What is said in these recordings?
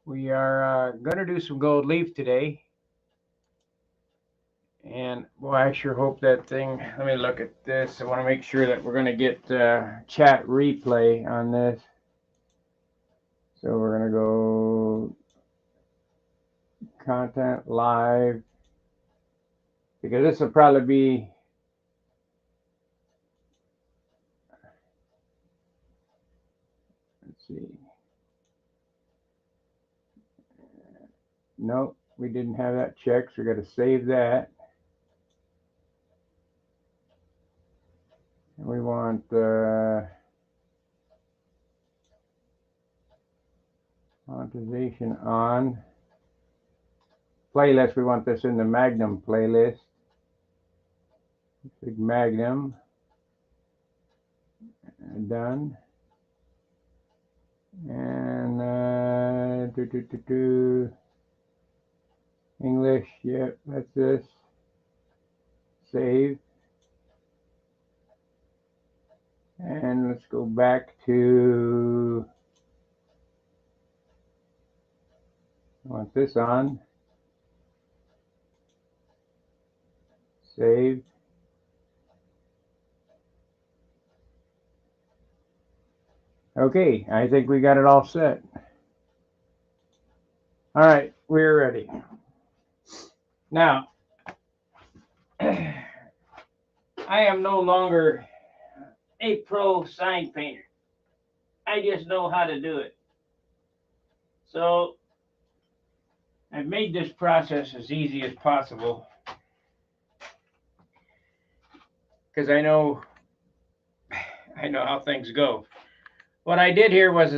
We are going to do some gold leaf today. And boy, I sure hope that thing, let me look at this. I want to make sure that we're going to get chat replay on this. So we're going to go content live, because this will probably be, let's see. Nope, we didn't have that checked, so we got to save that. And we want monetization on. Playlist, we want this in the Magnum playlist. SIG Magnum. Done. And English, yep, that's this. Save. And let's go back to, I want this on. Save. Okay, I think we got it all set. All right, we're ready. Now, I am no longer a pro sign painter. I just know how to do it. So I've made this process as easy as possible, because I know how things go. What I did here was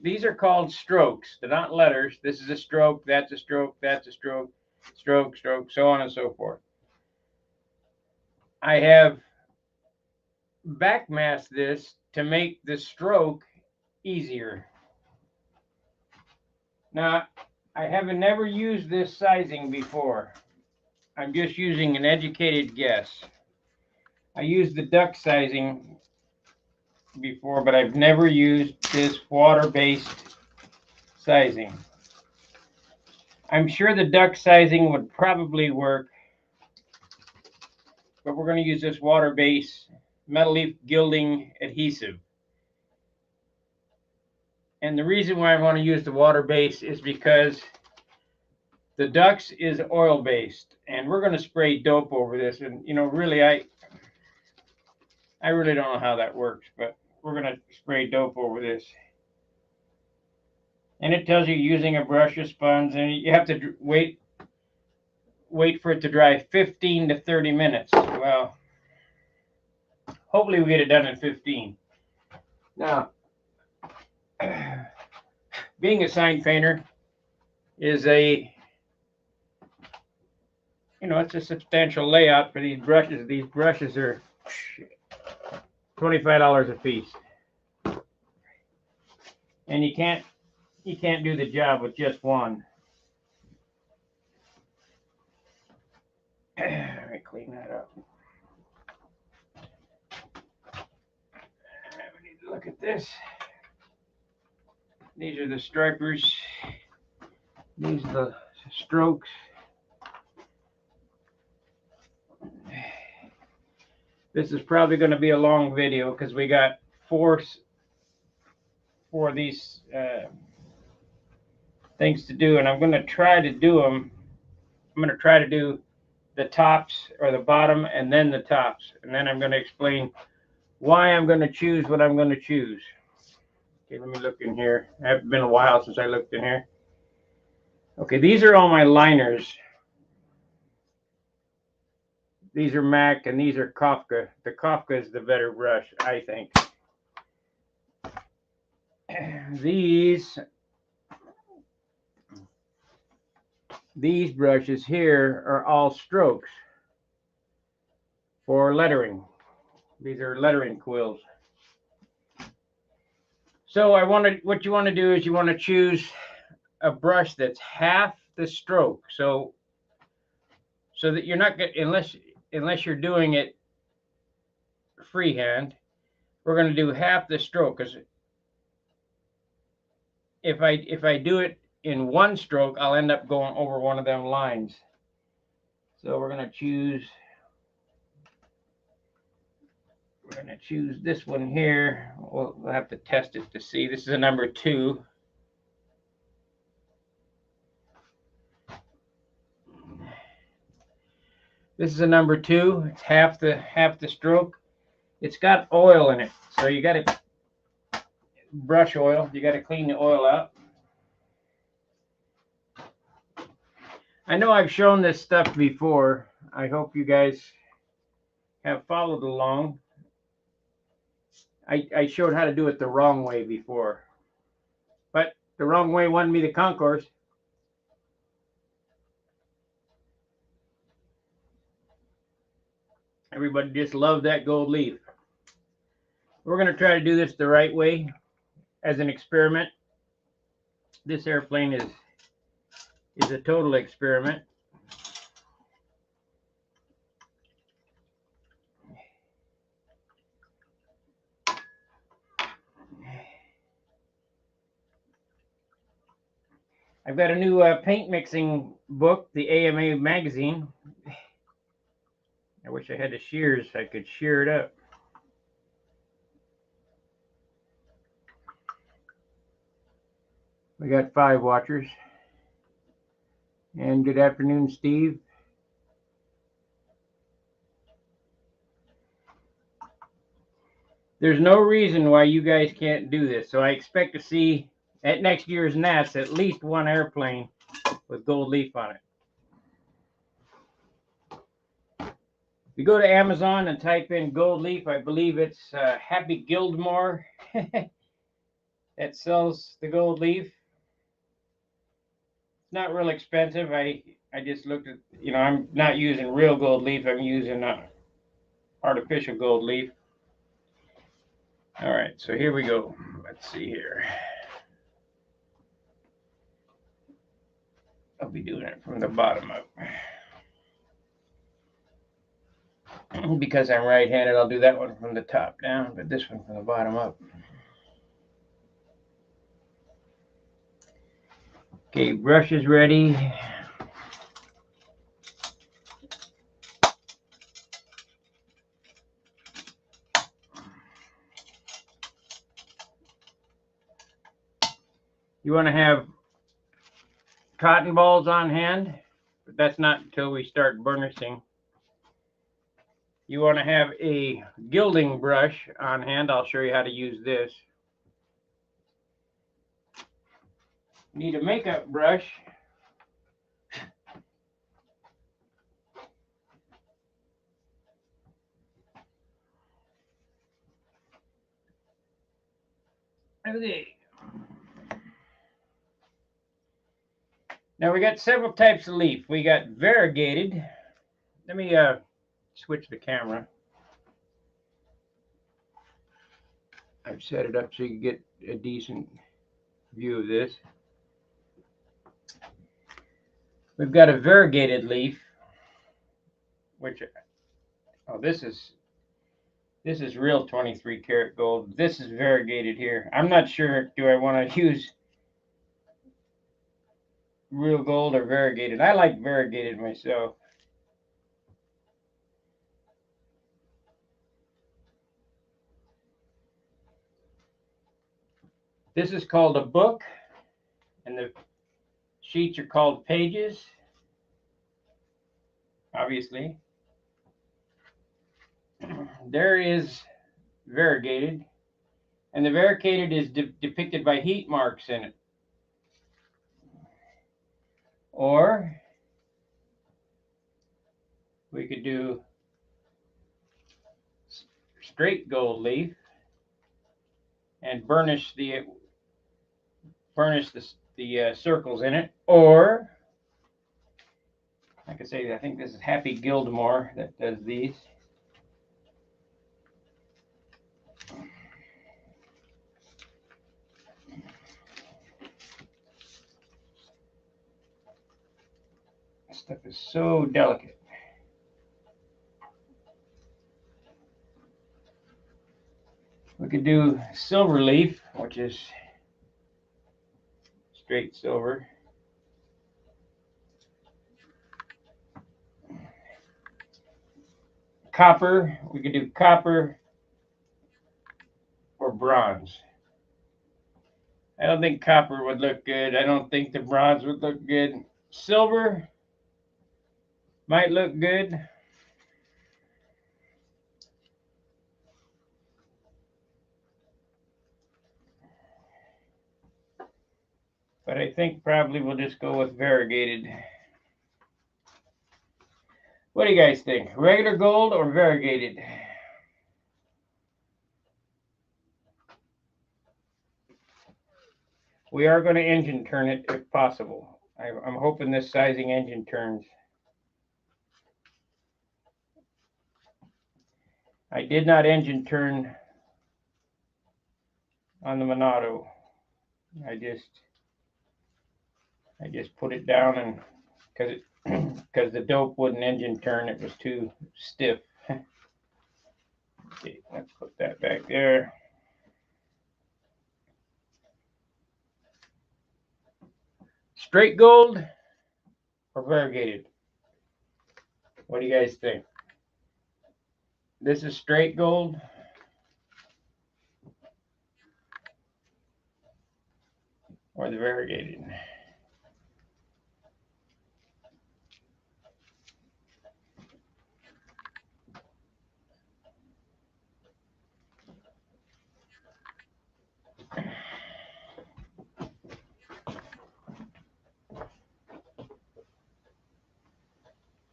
these are called strokes. They're not letters. This is a stroke, that's a stroke, that's a stroke, stroke, stroke, so on and so forth. I have backmasked this to make the stroke easier. Now, I haven't never used this sizing before. I'm just using an educated guess. I used the duck sizing before, but I've never used this water-based sizing. I'm sure the duck sizing would probably work, but we're going to use this water-based metal leaf gilding adhesive. And the reason why I want to use the water-based is because the ducks is oil-based, and we're going to spray dope over this. And really, I really don't know how that works, but we're going to spray dope over this. And it tells you using a brush or sponge, and you have to wait for it to dry 15 to 30 minutes. Well, hopefully we get it done in 15. Now, being a sign painter is it's a substantial layout for these brushes. These brushes are $25 a piece, and you can't do the job with just one. Let me clean that up. We need to look at this. These are the stripers. These are the strokes. This is probably going to be a long video because we got four of these things to do, and I'm going to try to do them. I'm going to try to do the tops or the bottom and then the tops, and then I'm going to explain why I'm going to choose what I'm going to choose. Okay, let me look in here. It's been a while since I looked in here. Okay, these are all my liners. These are MAC and these are Kafka. The Kafka is the better brush, I think. These brushes here are all strokes for lettering. These are lettering quills. So what you want to do is you want to choose a brush that's half the stroke. So that you're not going, unless you're doing it freehand, we're going to do half the stroke, because if I do it in one stroke, I'll end up going over one of them lines. So we're gonna choose this one here. We'll have to test it to see. This is a number 2. This is a number 2. It's half the stroke. It's got oil in it, so you got to brush oil. You got to clean the oil out. I know I've shown this stuff before. I hope you guys have followed along. I showed how to do it the wrong way before, but the wrong way won me the concourse. Everybody just loved that gold leaf. We're going to try to do this the right way as an experiment. This airplane is a total experiment. I've got a new paint mixing book, the AMA magazine. I wish I had the shears. I could shear it up. We got 5 watchers. And good afternoon, Steve. There's no reason why you guys can't do this. So I expect to see at next year's NATS at least one airplane with gold leaf on it. If you go to Amazon and type in gold leaf, I believe it's Happy Gildmore that sells the gold leaf. It's not real expensive. I just looked at, I'm not using real gold leaf. I'm using artificial gold leaf. All right, so here we go. Let's see here. I'll be doing it from the bottom up. Because I'm right-handed, I'll do that one from the top down, but this one from the bottom up. Okay, brush is ready. You want to have cotton balls on hand, but that's not until we start burnishing. You want to have a gilding brush on hand. I'll show you how to use this. Need a makeup brush. Okay. Now we got several types of leaf. We got variegated. Let me switch the camera. I've set it up so you can get a decent view of this. We've got a variegated leaf, which, this is real 23 karat gold. This is variegated here. I'm not sure, do I want to use real gold or variegated? I like variegated myself. This is called a book, and the sheets are called pages, obviously. There is variegated, and the variegated is depicted by heat marks in it. Or we could do straight gold leaf and burnish the circles in it. Or, like I say, I think this is Happy Gildmore that does these. This stuff is so delicate. We could do silver leaf, which is straight silver. Copper, we could do copper or bronze. I don't think copper would look good. I don't think the bronze would look good. Silver might look good. But I think probably we'll just go with variegated. What do you guys think? Regular gold or variegated? We are going to engine turn it if possible. I'm hoping this sizing engine turns. I did not engine turn on the Monado. I just put it down, and because the dope wouldn't engine turn, it was too stiff. Okay, let's put that back there. Straight gold or variegated? What do you guys think? This is straight gold. Or the variegated?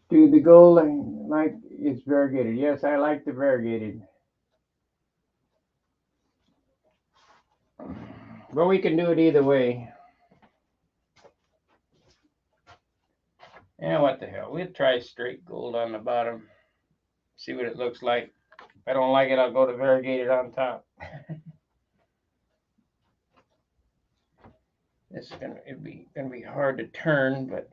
Dude, the gold like it's variegated. Yes, I like the variegated. But we can do it either way. Yeah, what the hell. We'll try straight gold on the bottom. See what it looks like. If I don't like it, I'll go to variegated on top. This is gonna be hard to turn, but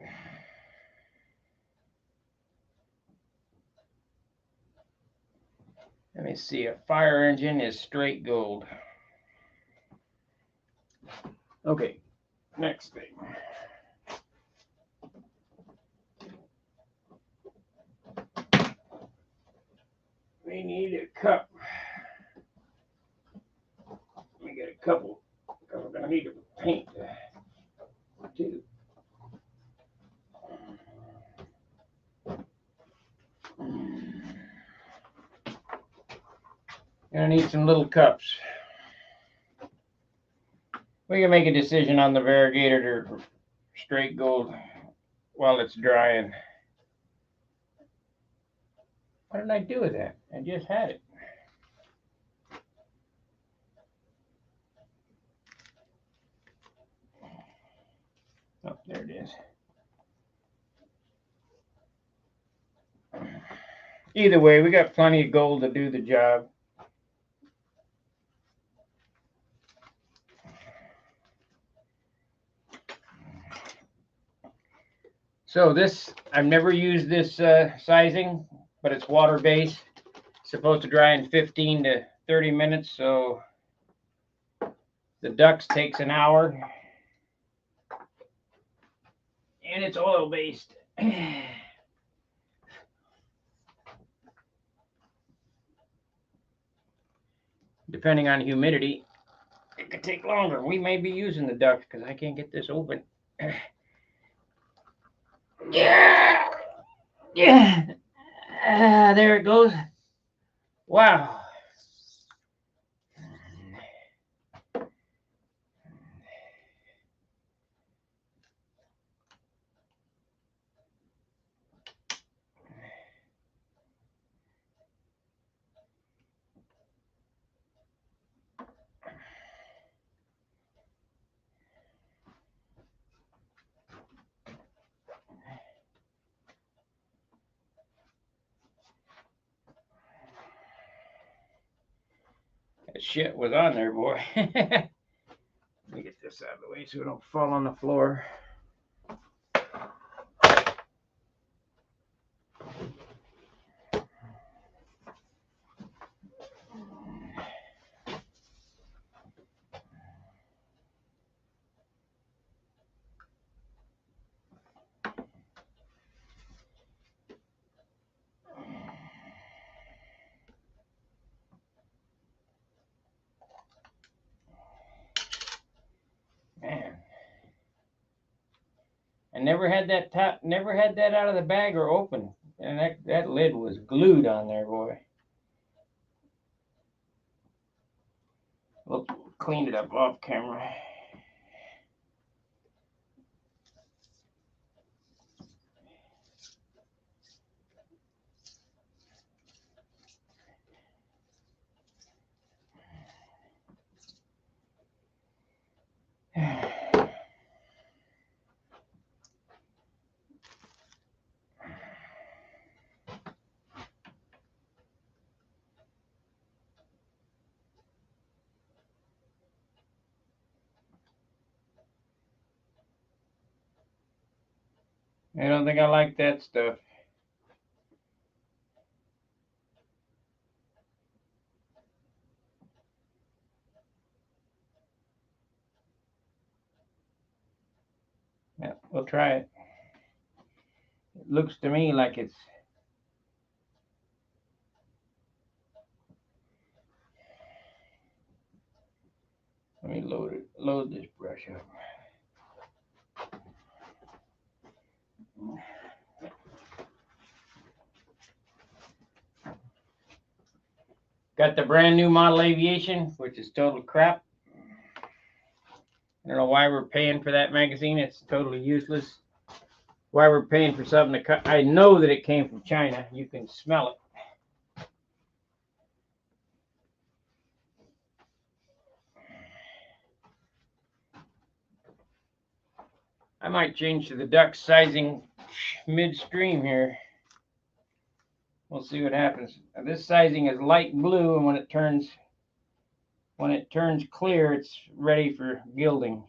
let me see. A fire engine is straight gold. Okay, next thing. We need a cup. Let me get a couple, because we're gonna need to paint too. Gonna need some little cups. We can make a decision on the variegated or straight gold while it's drying. What did I do with that? I just had it. Oh, there it is. Either way, we got plenty of gold to do the job. So this, I've never used this sizing, but it's water-based. It's supposed to dry in 15 to 30 minutes, so the ducks takes an hour. And it's oil-based. Depending on humidity, it could take longer. We may be using the ducks because I can't get this open. Yeah, yeah. There it goes. Wow. That shit was on there, boy. Let me get this out of the way so we don't fall on the floor. never had that top, never had that out of the bag or open. And that lid was glued on there, boy. We'll clean it up off camera. I don't think I like that stuff. Yeah, we'll try it. It looks to me like it's... Let me load this brush up. Got the brand new model aviation, which is total crap. I don't know why we're paying for that magazine. It's totally useless. Why we're paying for something to cut. I know that it came from China. You can smell it. I might change to the duck sizing midstream here. We'll see what happens. Now, this sizing is light blue, and when it turns clear, it's ready for gilding.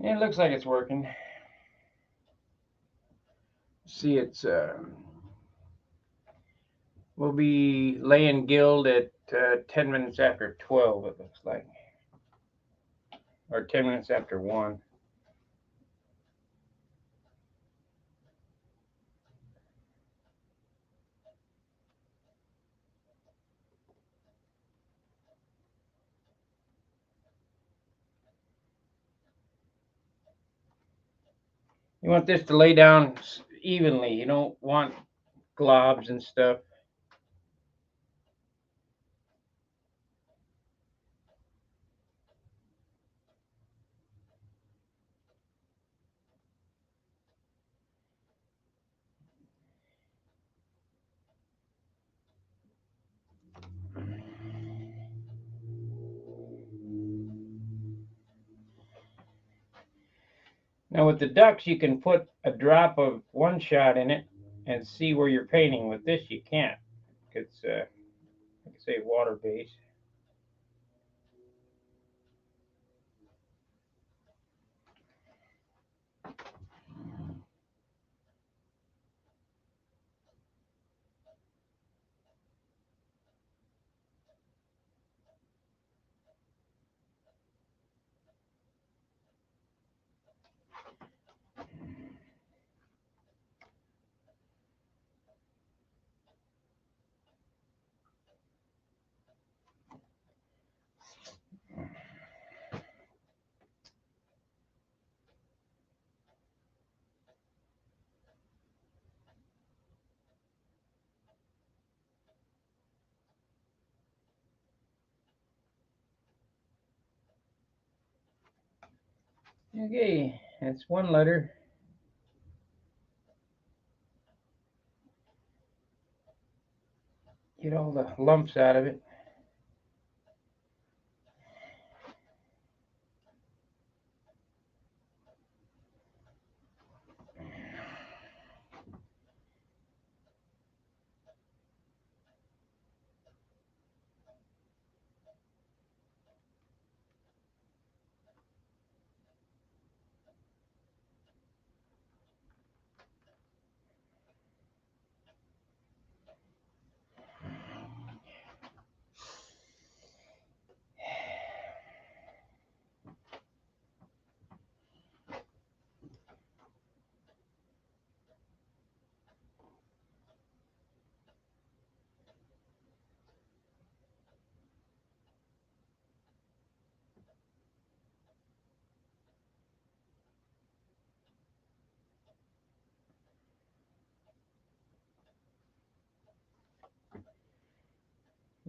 It looks like it's working. See, it's we'll be laying gild at 10 minutes after 12, it looks like, or 10 minutes after 1. You want this to lay down evenly. You don't want globs and stuff. Now with the ducks, you can put a drop of one shot in it and see where you're painting. With this, you can't. It's, like I say, water-based. Okay, that's one letter. Get all the lumps out of it.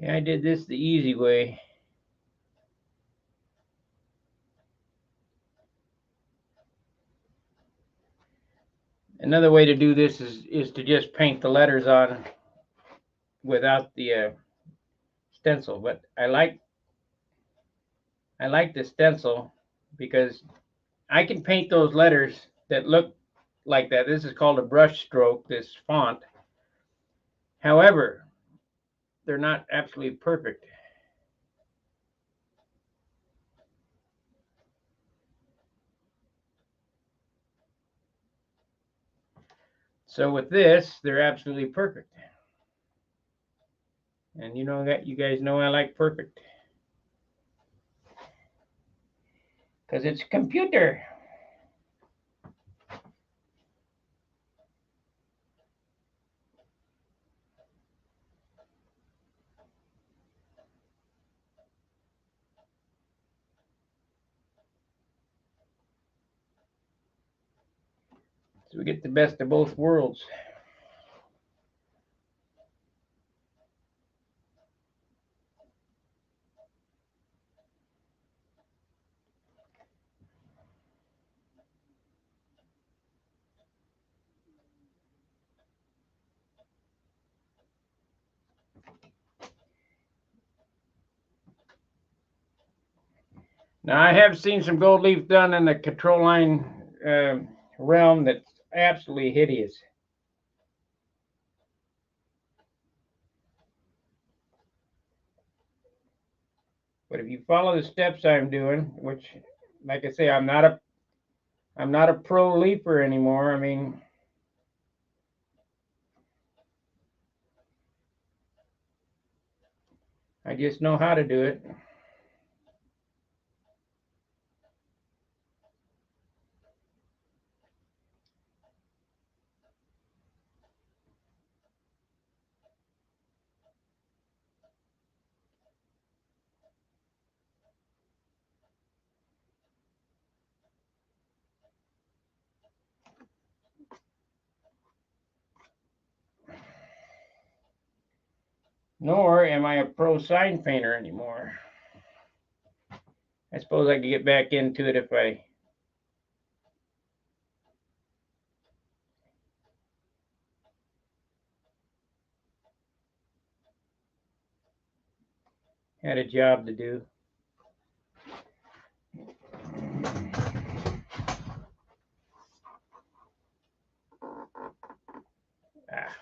Yeah, I did this the easy way. Another way to do this is to just paint the letters on without the stencil. But I like the stencil because I can paint those letters that look like that. This is called a brush stroke, this font. However, they're not absolutely perfect. So with this, they're absolutely perfect. And you know that, you guys know I like perfect. Because it's a computer. So we get the best of both worlds. Now I have seen some gold leaf done in the control line realm that's absolutely hideous. But if you follow the steps I'm doing, which, like I say, I'm not a pro leaper anymore. I mean, I just know how to do it. Nor am I a pro sign painter anymore. I suppose I could get back into it if I had a job to do. Ah.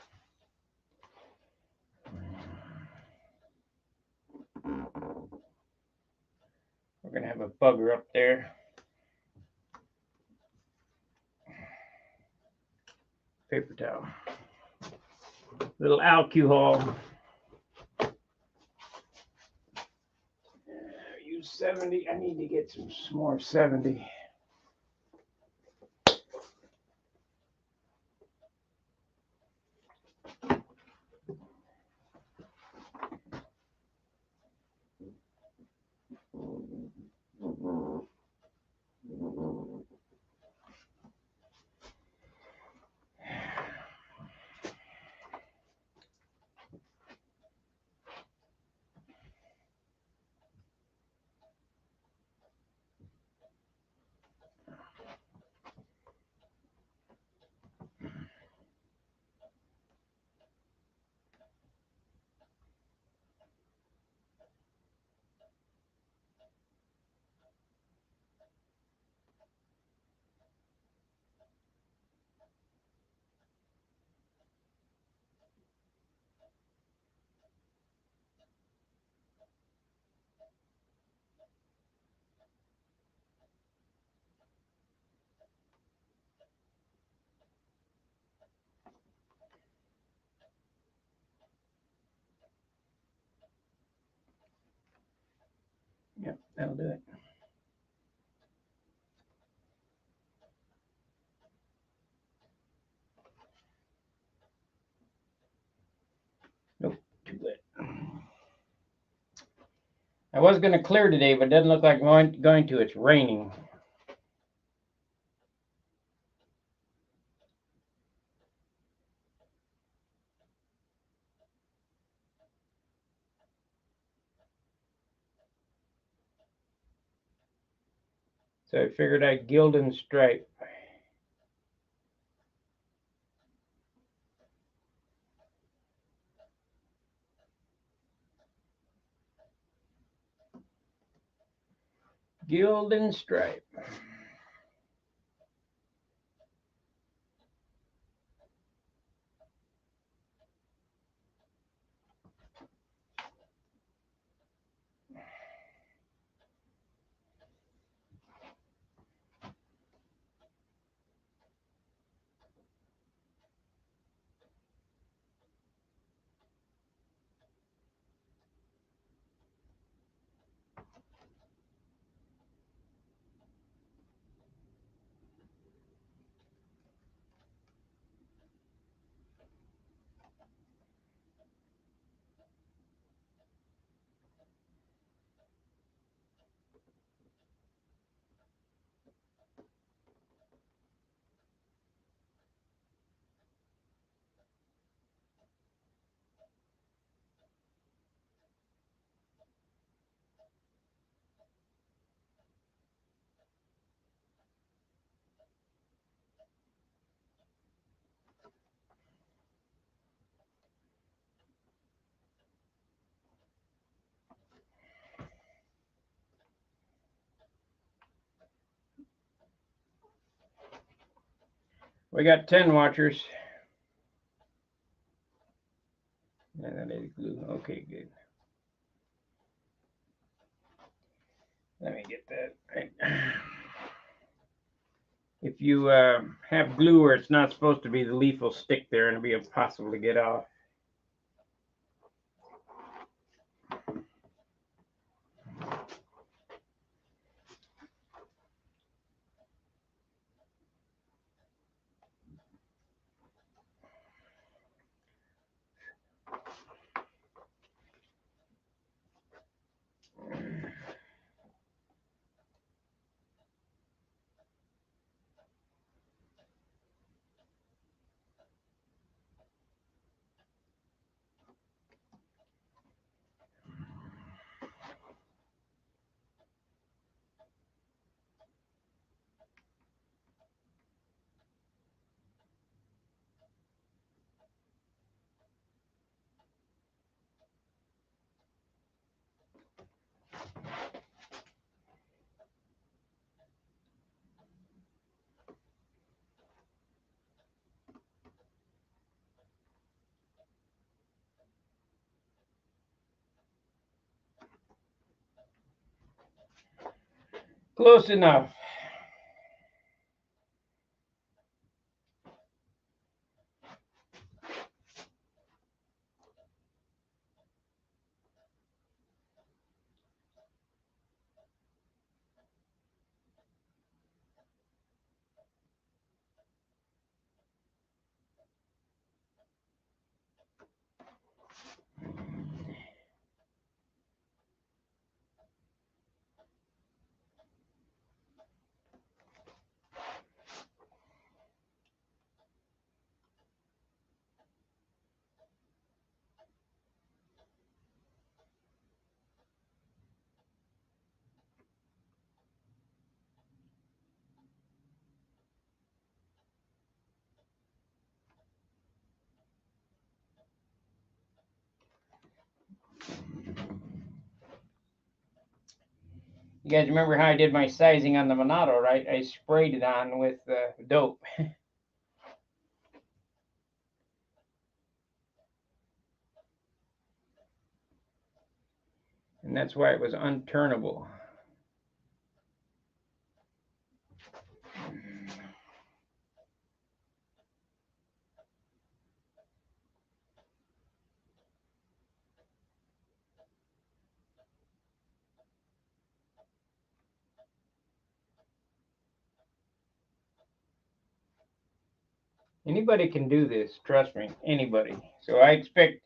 We're going to have a bugger up there. Paper towel. Little alcohol. Use 70. I need to get some more 70. Yep, that'll do it. Nope, too wet. I was going to clear today, but it doesn't look like going to. It's raining. So I figured I'd gild and stripe. Gild and stripe. We got 10 watchers. And that is glue. Okay, good. Let me get that right. If you have glue where it's not supposed to be, the leaf will stick there and it'll be impossible to get off. Close enough. You guys remember how I did my sizing on the Monado, right? I sprayed it on with dope. And that's why it was unturnable. Anybody can do this, trust me, anybody. So I expect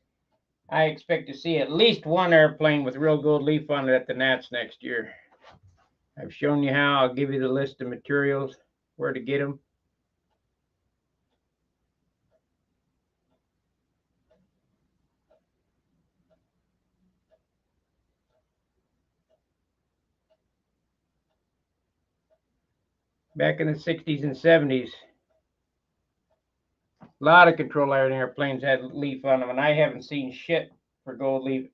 to see at least one airplane with real gold leaf on it at the Nats next year. I've shown you how. I'll give you the list of materials, where to get them. back in the 60s and 70s. A lot of control iron airplanes had leaf on them, and I haven't seen shit for gold leaf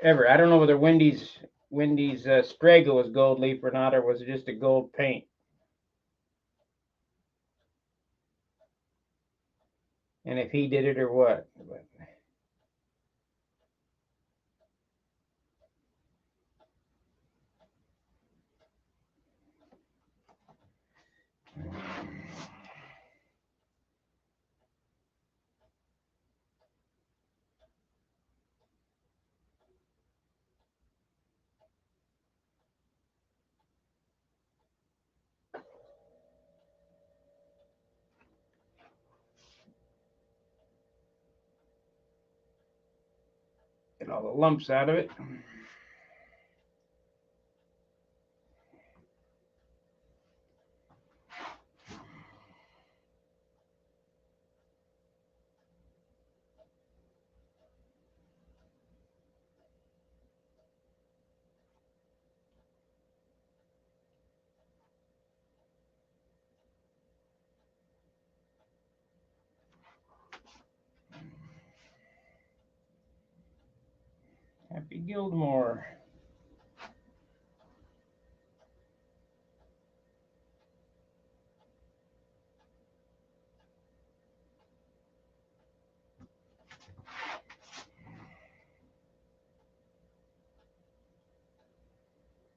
ever. I don't know whether Wendy's Strega was gold leaf or not, or was it just a gold paint. And if he did it or what. But get all the lumps out of it. Happy Gilmore.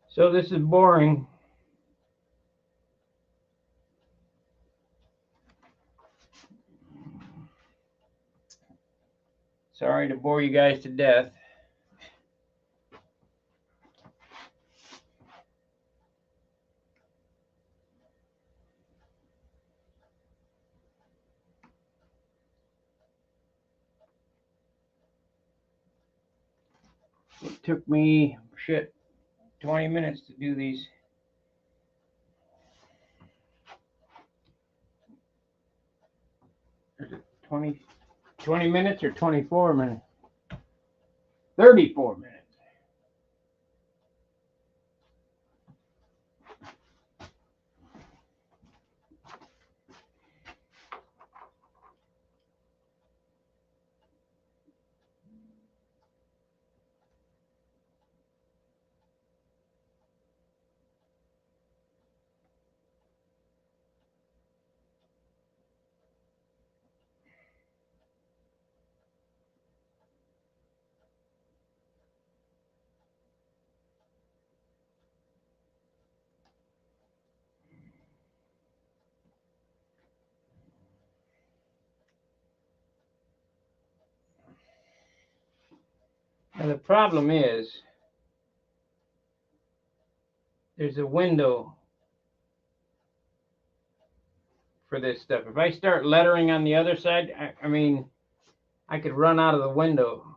So this is boring. Sorry to bore you guys to death. It took me, 20 minutes to do these. Is it 20 minutes or 24 minutes? 34 minutes. Now the problem is, there's a window for this stuff. If I start lettering on the other side, I mean, I could run out of the window.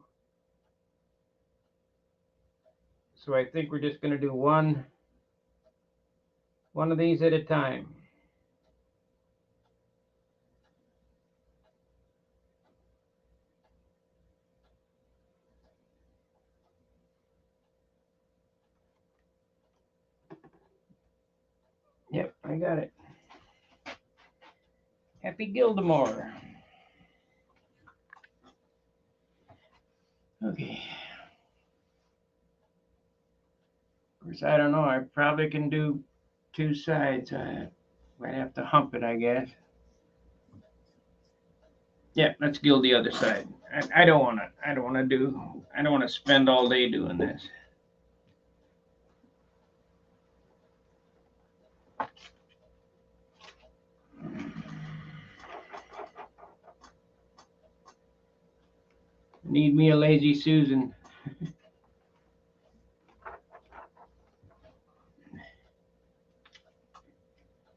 So I think we're just going to do one of these at a time. Yep, I got it. Happy Gilmore. Okay. Of course, I don't know. I probably can do two sides. I might have to hump it, I guess. Yeah, let's gild the other side. I don't want to spend all day doing this. Need me a lazy Susan.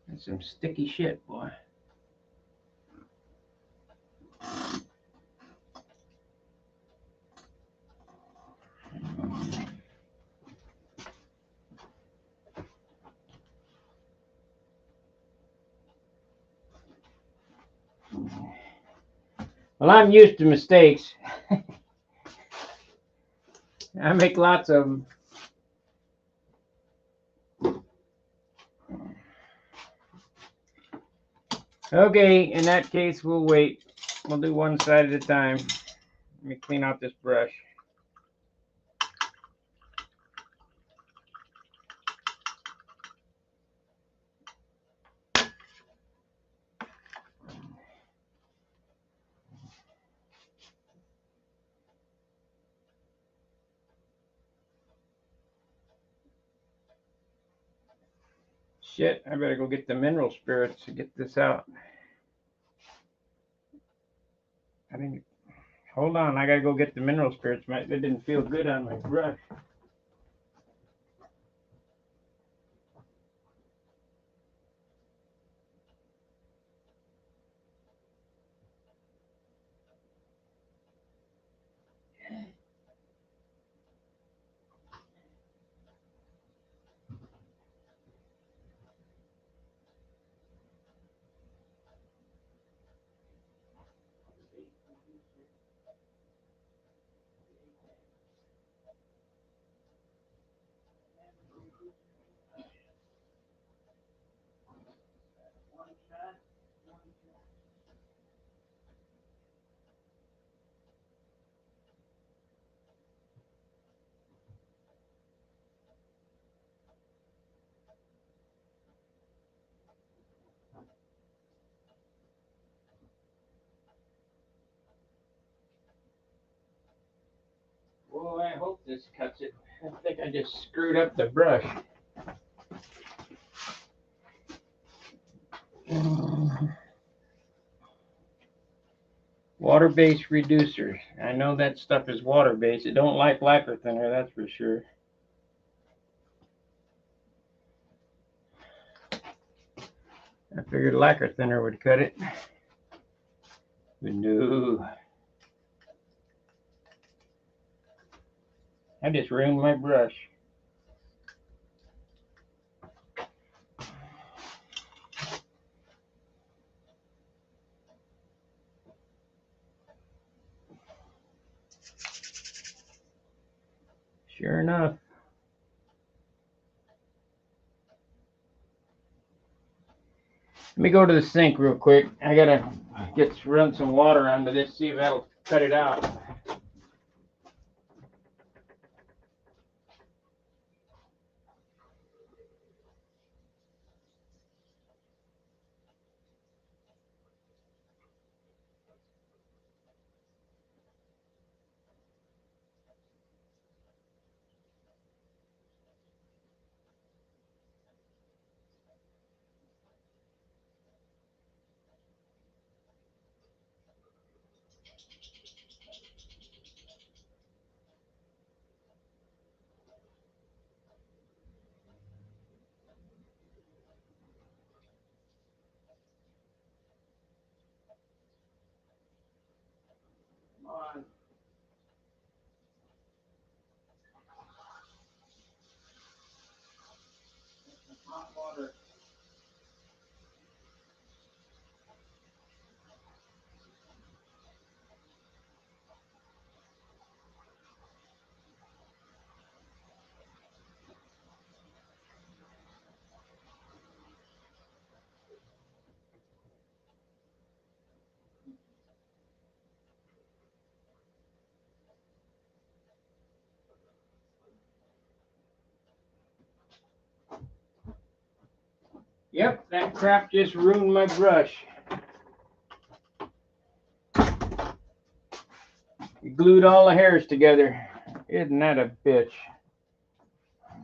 That's some sticky shit, boy. Well, I'm used to mistakes. I make lots of them. Okay, in that case, we'll wait. We'll do one side at a time. Let me clean out this brush. Shit, I better go get the mineral spirits to get this out. I think. Hold on, I gotta go get the mineral spirits. It didn't feel good on my brush. Well, I hope this cuts it. I think I just screwed up the brush. Water-based reducer. I know that stuff is water-based. It don't like lacquer thinner, that's for sure. I figured lacquer thinner would cut it. But no. I just ruined my brush. Sure enough. Let me go to the sink real quick. I gotta run some water onto this, see if that'll cut it out. Come on. Hot water. Yep, that crap just ruined my brush. It glued all the hairs together. Isn't that a bitch? I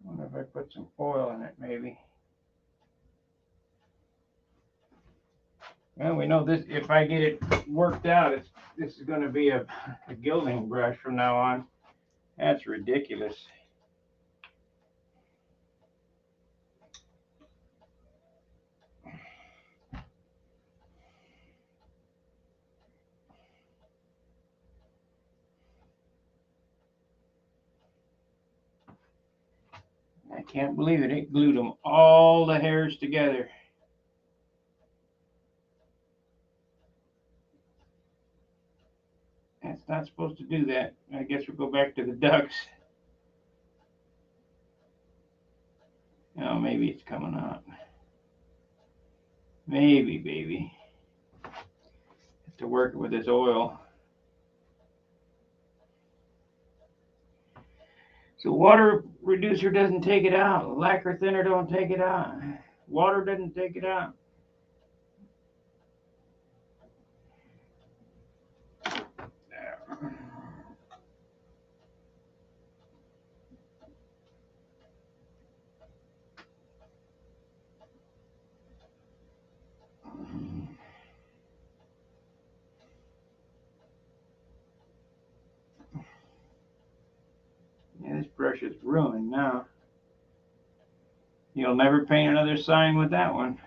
wonder if I put some oil in it, maybe. Well, we know this. If I get it worked out, this is going to be a gilding brush from now on. That's ridiculous. I can't believe it. It glued them all the hairs together. That's not supposed to do that. I guess we'll go back to the ducks. Oh, maybe it's coming out. Maybe, baby. Have to work it with this oil. So water reducer doesn't take it out. Lacquer thinner don't take it out. Water doesn't take it out. Yeah, this brush is ruined now. You'll never paint another sign with that one.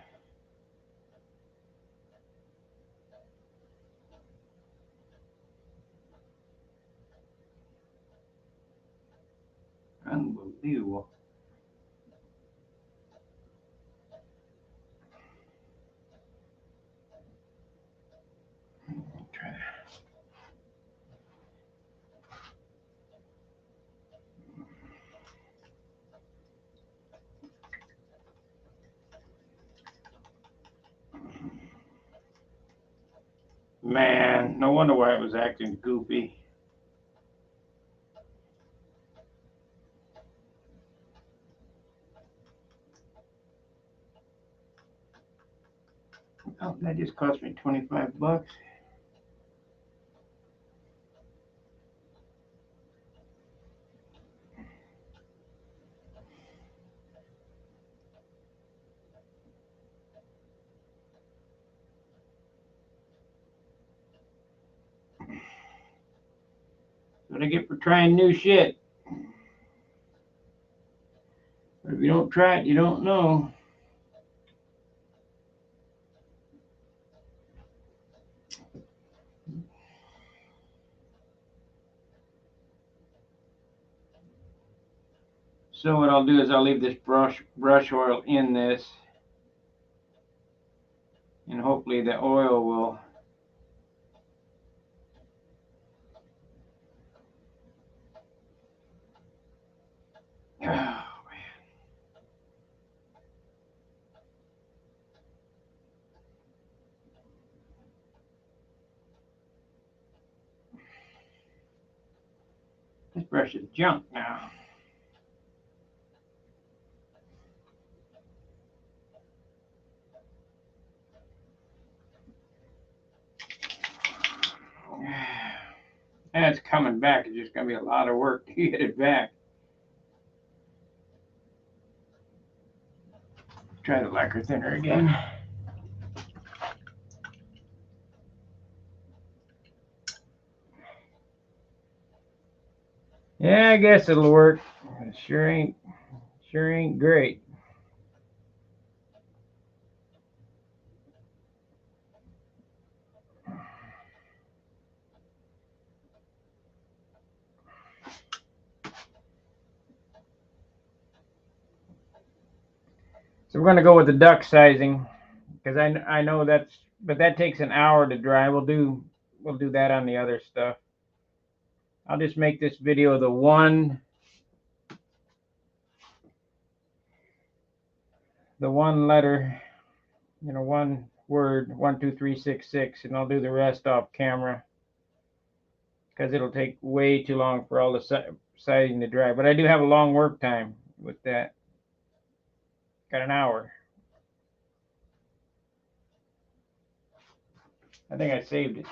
Unbelievable. Try that. Man, no wonder why it was acting goofy. Oh, that just cost me 25 bucks. What I get for trying new shit. But if you don't try it, you don't know. So what I'll do is I'll leave this brush oil in this, and hopefully the oil will oh, man. This brush is junk now. And it's coming back. It's just going to be a lot of work to get it back. Try the lacquer thinner again. Yeah, I guess it'll work. It sure ain't great. So we're going to go with the duck sizing, because I know but that takes an hour to dry. We'll do that on the other stuff. I'll just make this video the one letter, one word, 12366, and I'll do the rest off camera, because it'll take way too long for all the sizing to dry. But I do have a long work time with that. Got an hour. I think I saved it.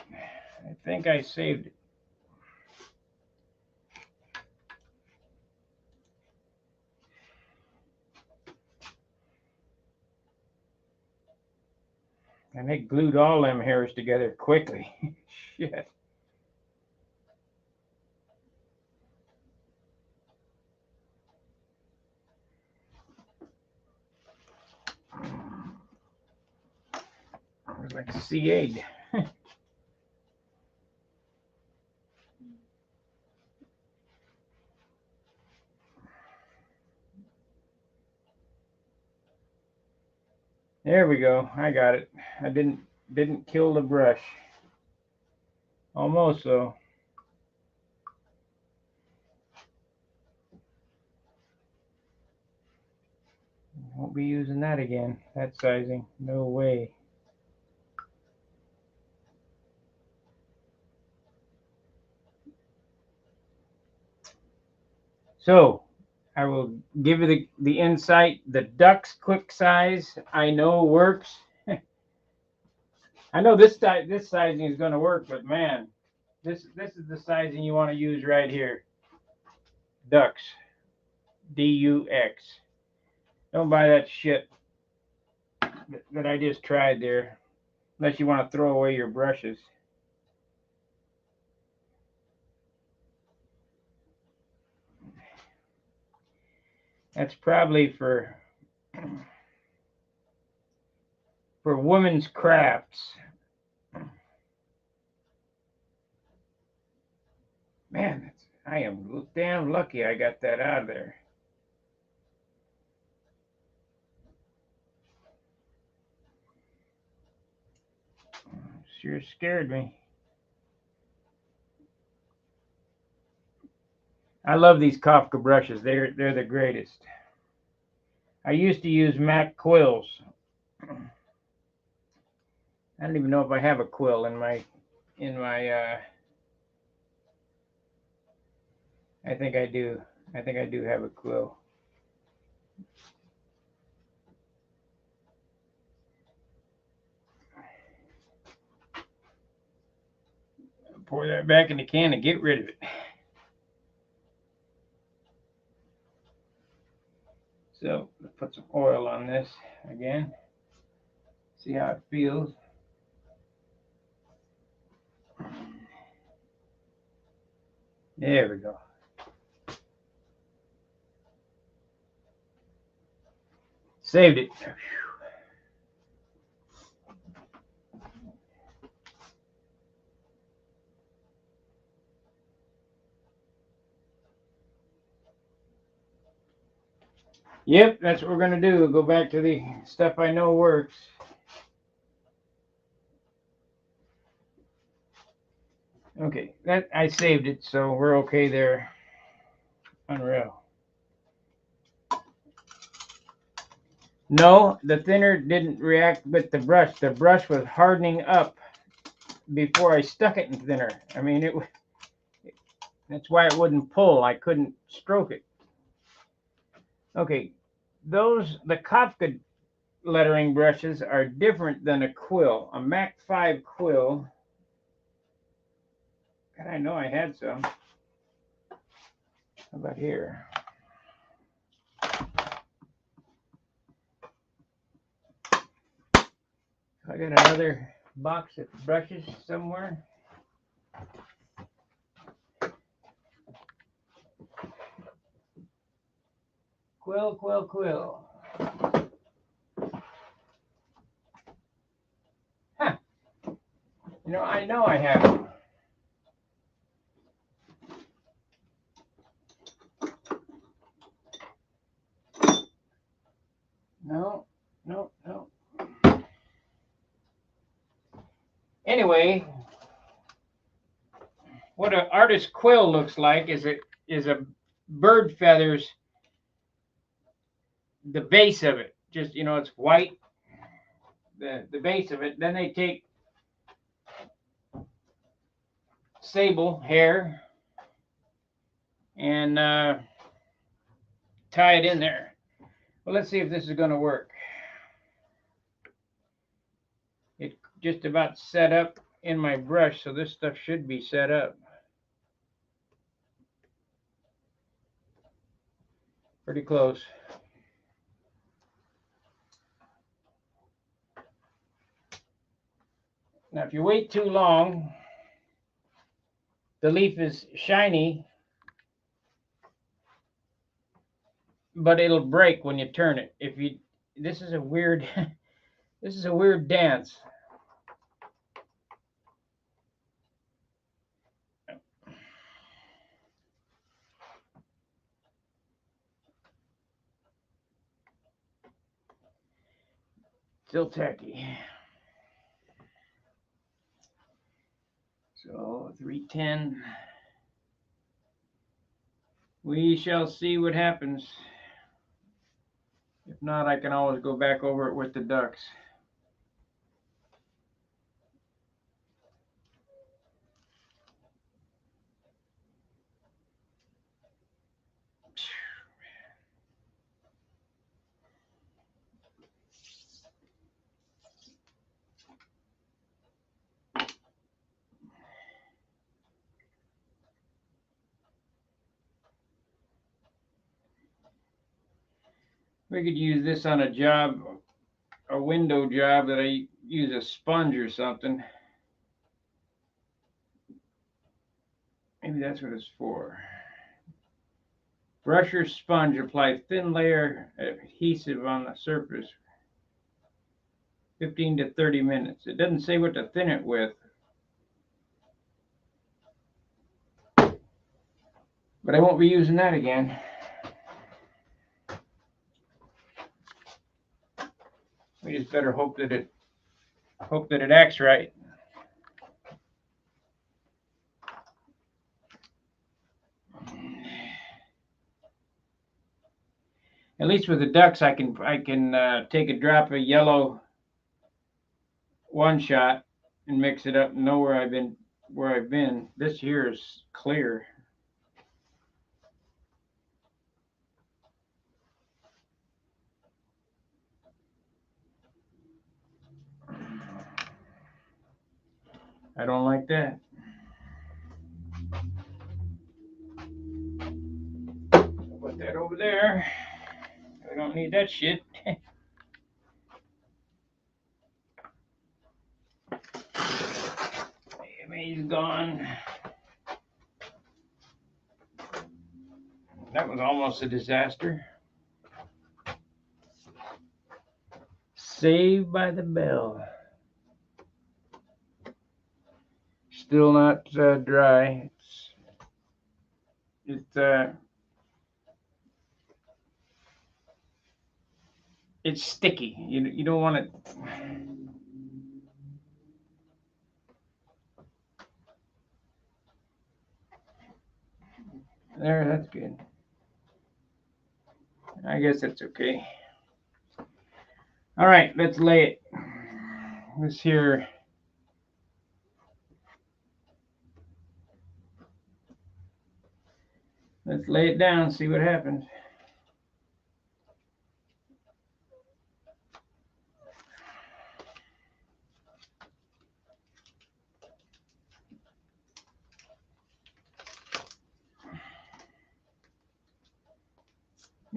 And it glued all them hairs together quickly. Shit. It was like CA'd. There we go. I got it. I didn't kill the brush. Almost so. Won't be using that again, that sizing. No way. So, I will give you the insight. The duck's quick size, I know works. I know this sizing is going to work, but man, this is the sizing you want to use right here. Ducks, D-U-X. Don't buy that shit that I just tried there, unless you want to throw away your brushes. That's probably for women's crafts. Man, I am damn lucky I got that out of there. Sure scared me. I love these Kafka brushes. They're the greatest. I used to use MAC quills. I don't even know if I have a quill in my I think I do. I think I do have a quill. Pour that back in the can and get rid of it. So let's put some oil on this again. See how it feels. There we go. Saved it. Yep, that's what we're going to do. Go back to the stuff I know works. Okay, that I saved it, so we're okay there. Unreal. No, the thinner didn't react with the brush. The brush was hardening up before I stuck it in thinner. I mean, that's why it wouldn't pull. I couldn't stroke it. Okay, the Kafka lettering brushes are different than a quill. A Mac 5 quill. God, I know I had some. How about here? I got another box of brushes somewhere. Quill, quill, quill. Huh. You know I have them. No. Anyway, what an artist quill looks like is a bird feathers, the base of it. Just, it's white, the base of it. Then they take sable hair and tie it in there. Well, let's see if this is going to work. It just about set up in my brush, so this stuff should be set up. Pretty close. Now, if you wait too long, the leaf is shiny, but it'll break when you turn it. This is a weird, this is a weird dance. Still tacky. So 310. We shall see what happens. If not, I can always go back over it with the ducks. We could use this on a job, a window job that I use a sponge or something. Maybe that's what it's for. Brush or sponge, apply thin layer adhesive on the surface. 15 to 30 minutes. It doesn't say what to thin it with. But I won't be using that again. We just better hope that it acts right. At least with the ducks, I can take a drop of yellow one shot and mix it up and know where I've been. This here is clear. I don't like that. Put that over there. We don't need that shit. He's gone. That was almost a disaster. Saved by the bell. Still not dry. It's sticky. You don't want it. There, that's good. I guess that's okay. All right, let's lay it. This here. Let's lay it down, see what happens.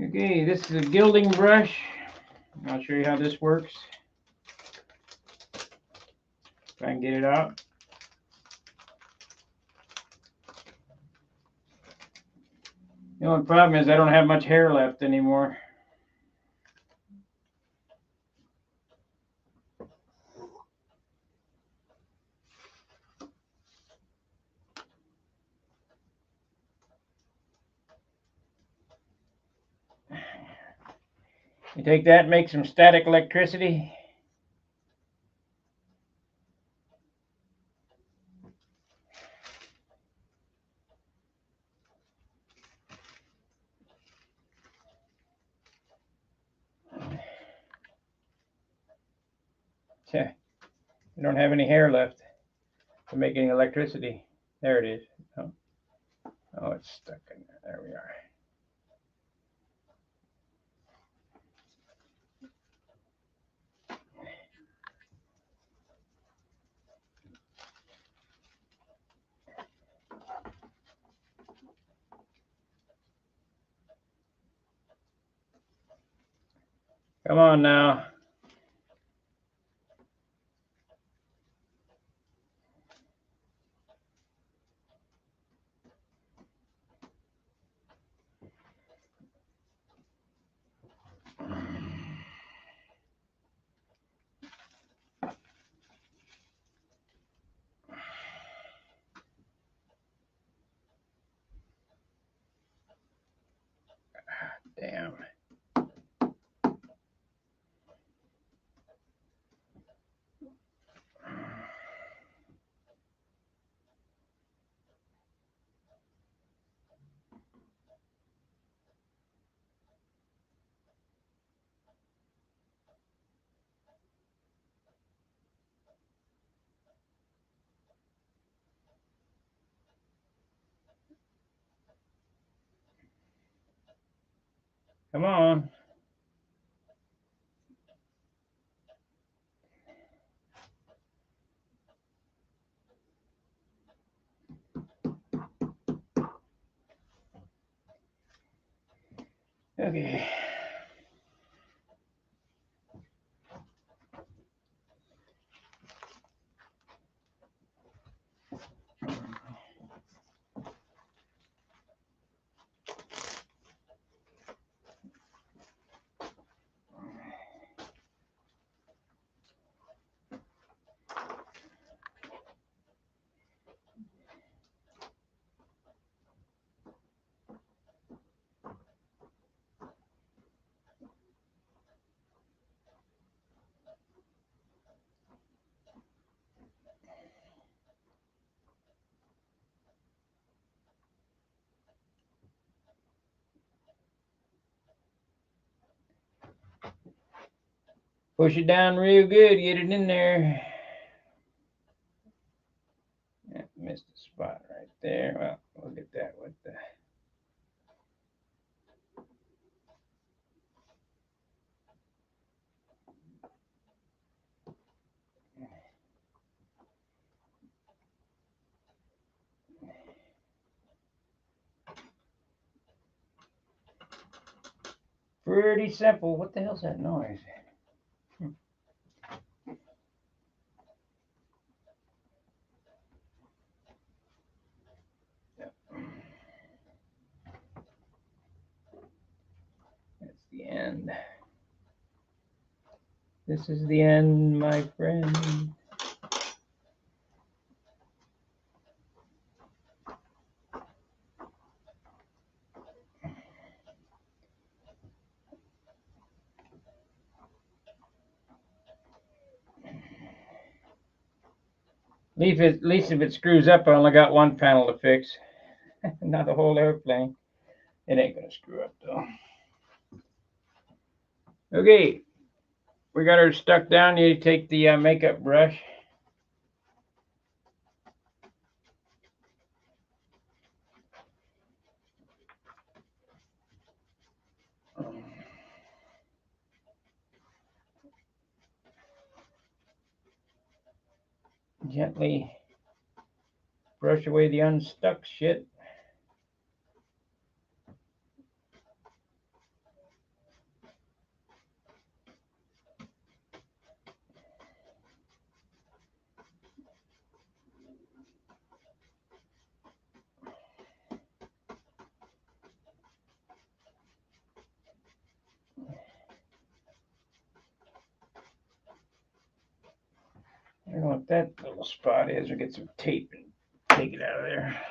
Okay, this is a gilding brush. I'll show you how this works. If I can get it out. The only problem is I don't have much hair left anymore. You take that and make some static electricity. Yeah, you don't have any hair left to make any electricity. There it is. Oh, it's stuck in there. There we are. Come on now. Damn. Come on. Okay. Push it down real good. Get it in there. Yeah, missed a spot right there. Well, look at that. What the? Pretty simple. What the hell's that noise? That's the end. This is the end, my friend. At least if it screws up, I only got one panel to fix. Not the whole airplane. It ain't gonna screw up though. Okay, we got her stuck down. You take the makeup brush. Gently brush away the unstuck shit. I don't know what that little spot is. We'll get some tape and take it out of there.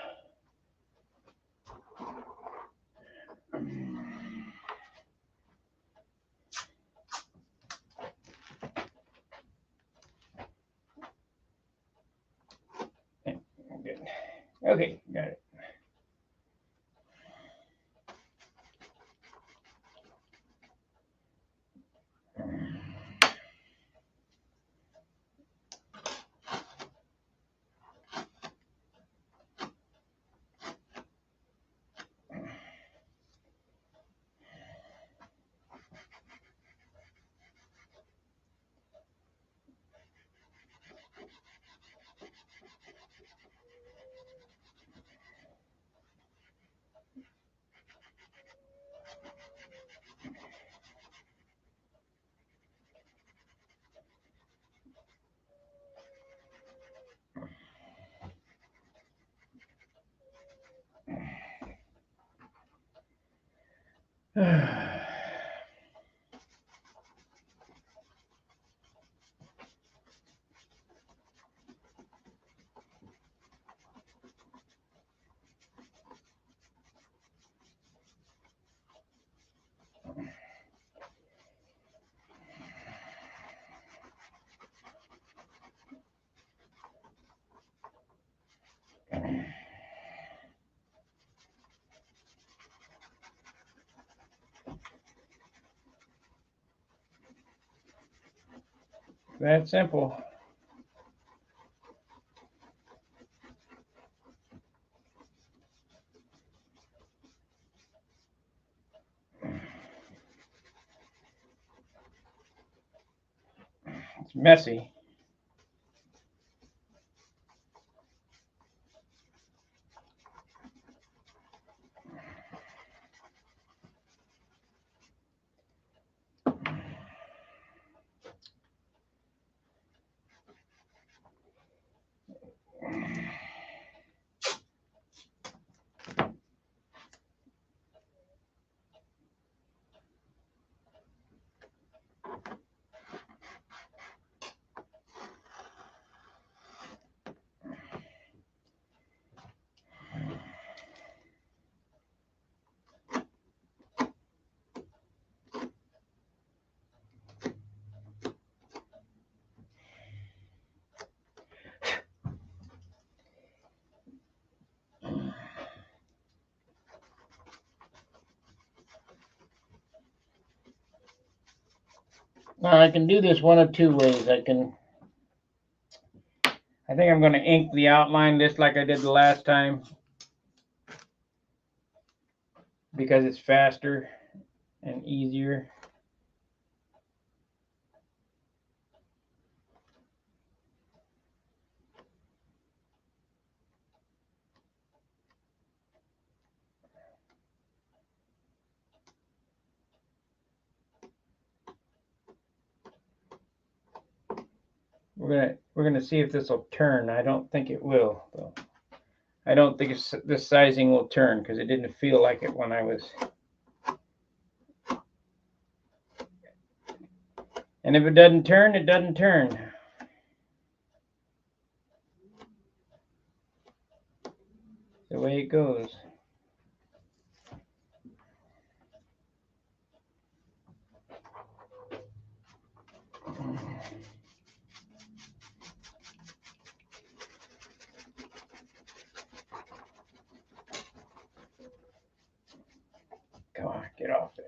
Good. Okay, got it. That simple. It's messy. Now I can do this one of two ways. I think I'm going to ink the outline just like I did the last time, because it's faster and easier. We're gonna see if this will turn. I don't think it will, though. I don't think this sizing will turn because it didn't feel like it when I was. And if it doesn't turn, it doesn't turn. The way it goes. Come on, get off there.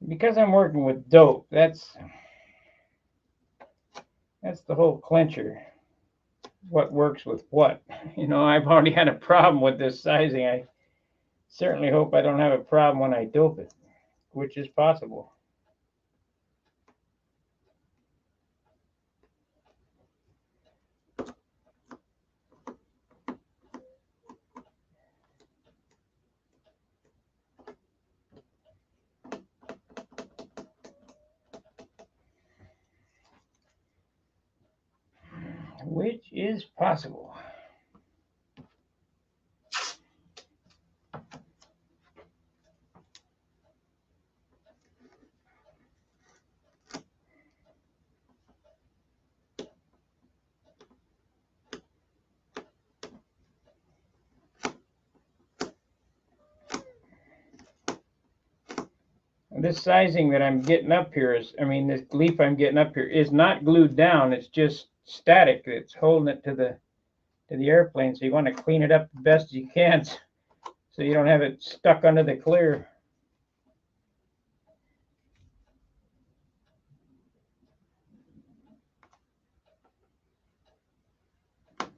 Because I'm working with dope, that's the whole clincher. What works with what? You know, I've already had a problem with this sizing. I certainly hope I don't have a problem when I dope it, which is possible. Which is possible. This sizing that I'm getting up here is, I mean, this leaf I'm getting up here is not glued down. It's just static. It's holding it to the airplane. So you want to clean it up the best you can, so you don't have it stuck under the clear. But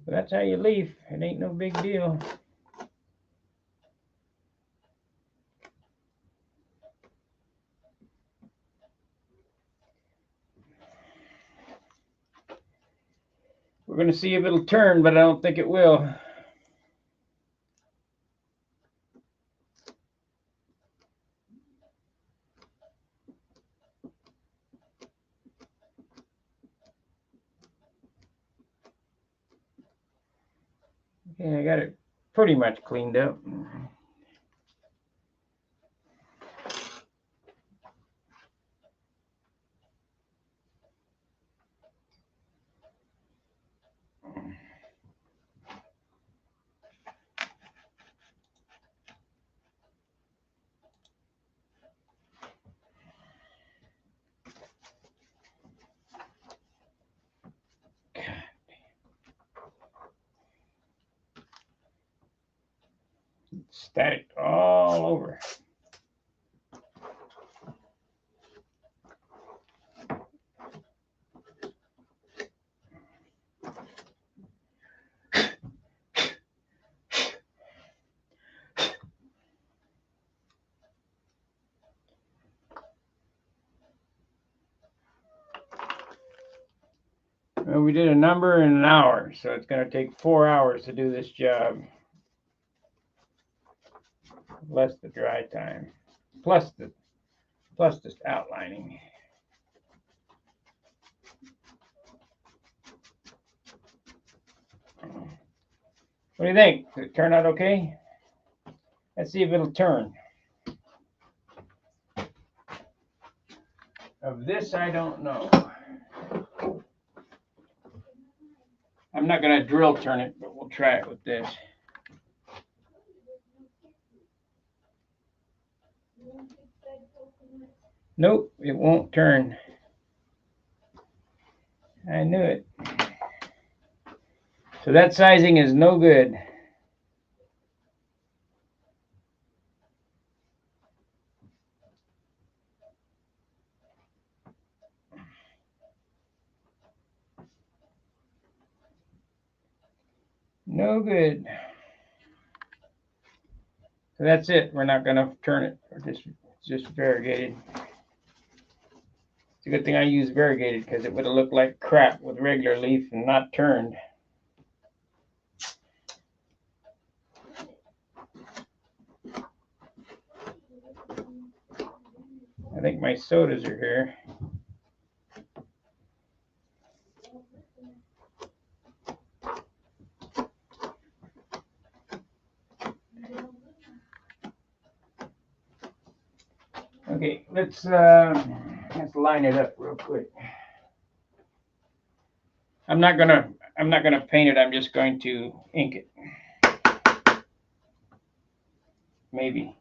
that's how you leaf. It ain't no big deal. We're going to see if it'll turn, but I don't think it will. Okay, I got it pretty much cleaned up. static all over. Well, we did a number in an hour, so it's going to take 4 hours to do this job. Less the dry time, plus the outlining. What do you think? Did it turn out okay? Let's see if it'll turn. Of this, I don't know. I'm not going to drill turn it, but we'll try it with this. Nope, it won't turn. I knew it. So that sizing is no good. No good. So that's it. We're not going to turn it. It's just variegated. It's a good thing I used variegated because it would have looked like crap with regular leaf and not turned. I think my sodas are here. Okay, let's line it up real quick. I'm not gonna paint it. I'm just going to ink it. Maybe.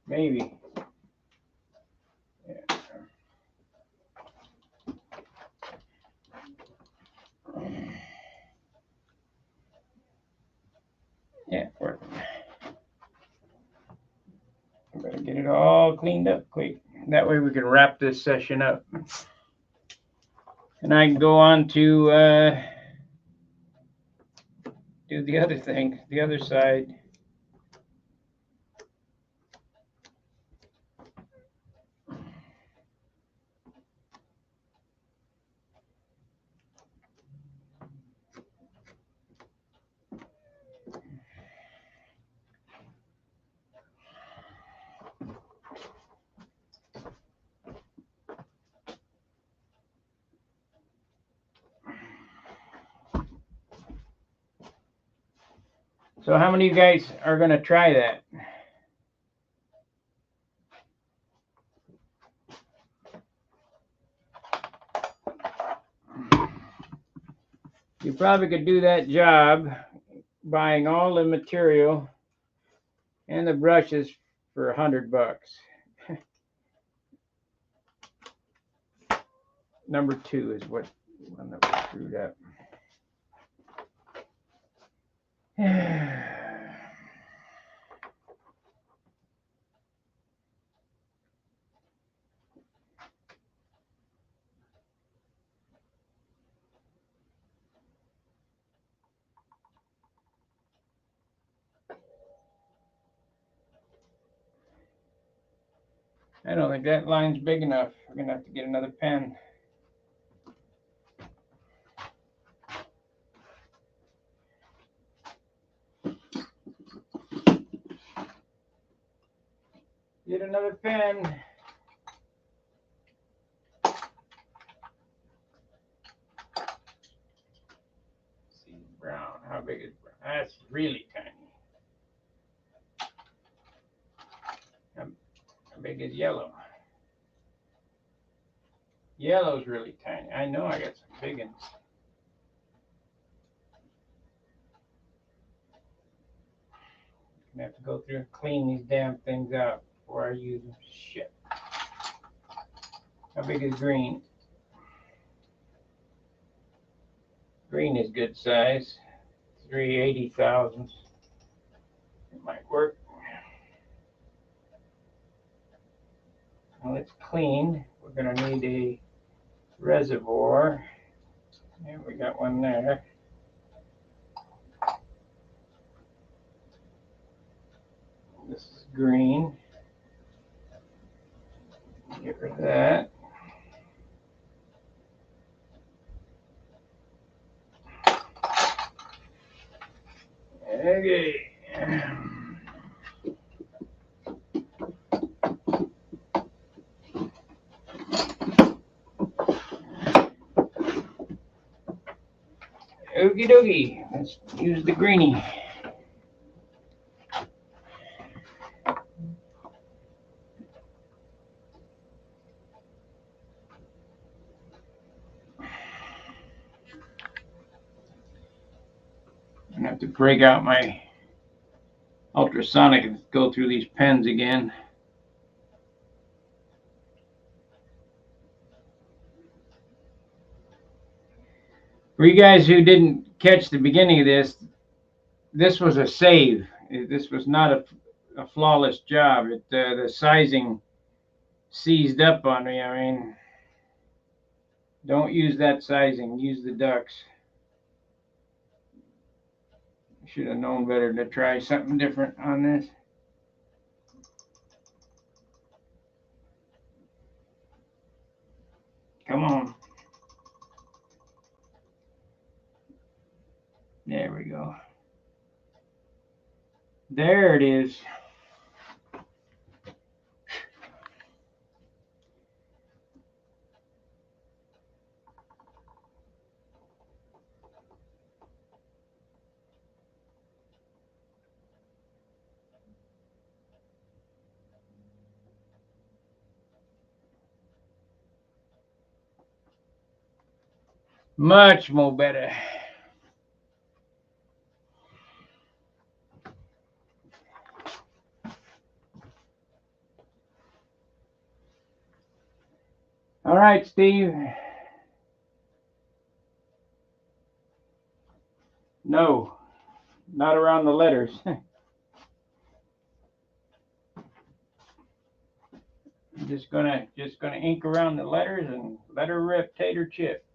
Maybe. Yeah. Yeah, I better get it all cleaned up quick. That way we can wrap this session up. And I can go on to do the other thing, the other side. So how many of you guys are going to try that? You probably could do that job buying all the material and the brushes for $100. Number 2 is what one that was screwed up. I don't think that line's big enough. We're going to have to get another pen. Get another pen. See, brown. How big is brown? That's really tiny. How big is yellow? Yellow's really tiny. I know I got some big ones. I'm gonna have to go through and clean these damn things out before I use them. Shit. How big is green? Green is good size. 3/80,000. It might work. Well, it's clean. We're going to need a reservoir. Yeah, we got one there. This is green. Get rid of that. Okay. Okie dokie. Let's use the greenie. I'm gonna have to break out my ultrasonic and go through these pens again. For you guys who didn't catch the beginning of this, this was a save. This was not a flawless job. The sizing seized up on me. I mean, don't use that sizing. Use the ducks. Should have known better to try something different on this. Come on. There we go. There it is. Much more better. All right, Steve. No, not around the letters. I'm just gonna ink around the letters and let her rip, tater chip.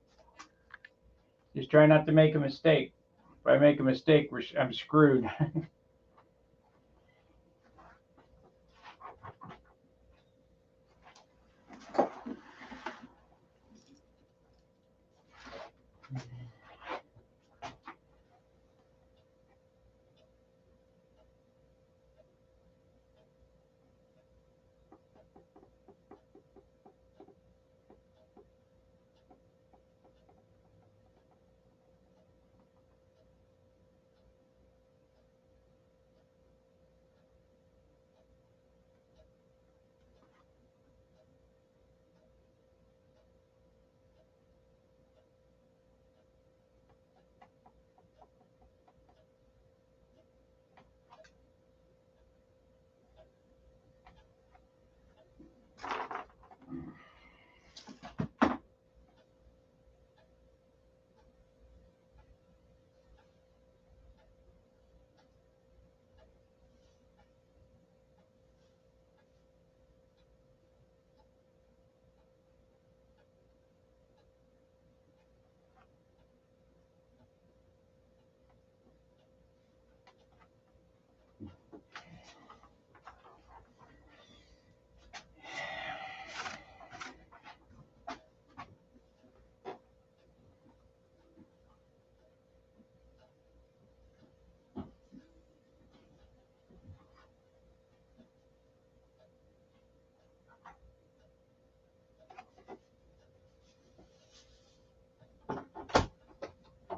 Just try not to make a mistake. If I make a mistake, I'm screwed.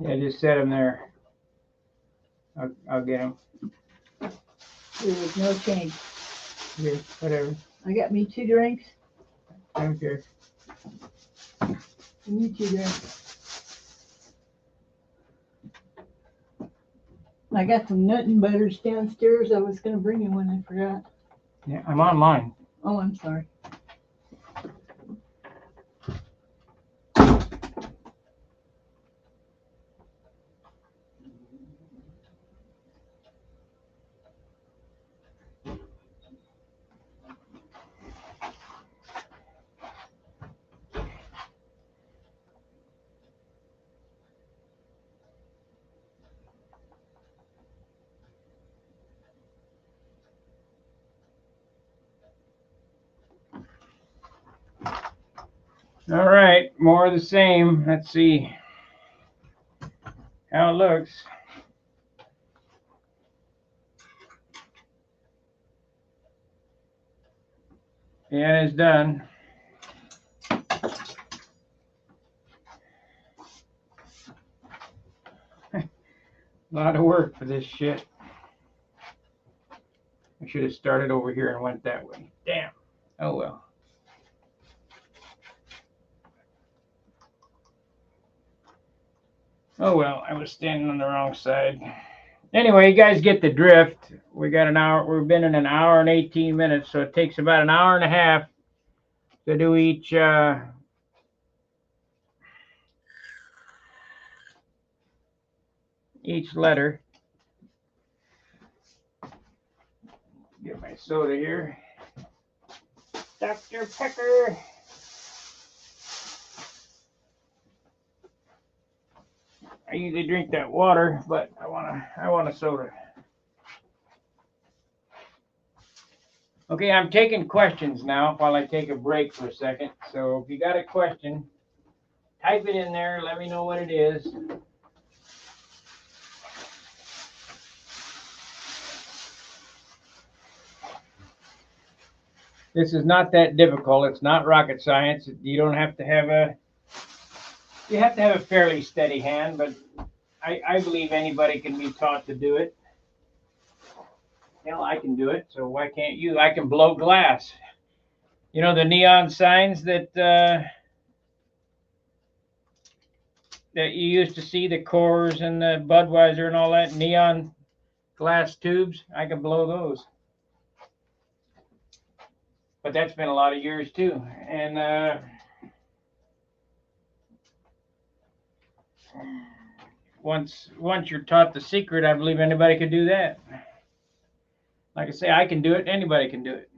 Yeah, just set them there. I'll get them. There was no change. Here, whatever. I got me 2 drinks. I don't care. And you 2 drinks. I got some nut and butters downstairs. I was gonna bring you one. I forgot. Yeah, I'm online. Oh, I'm sorry. All right, more of the same. Let's see how it looks. Yeah, it's done. A lot of work for this shit. I should have started over here and went that way. Damn. Oh well. Oh well, I was standing on the wrong side. Anyway, you guys get the drift. We got an hour. We've been in an hour and 18 minutes, so it takes about an hour and a half to do each letter. Get my soda here. Dr. Pecker. I usually drink that water, but I want a soda. Okay, I'm taking questions now while I take a break for a second. So if you got a question, type it in there. Let me know what it is. This is not that difficult. It's not rocket science. You don't have to have a. You have to have a fairly steady hand, but I believe anybody can be taught to do it. Hell, I can do it. So why can't you? I can blow glass. You know the neon signs that that you used to see, the Coors and the Budweiser and all that neon glass tubes. I can blow those. But that's been a lot of years too. And once you're taught the secret, I believe anybody could do that. Like I say, I can do it. Anybody can do it.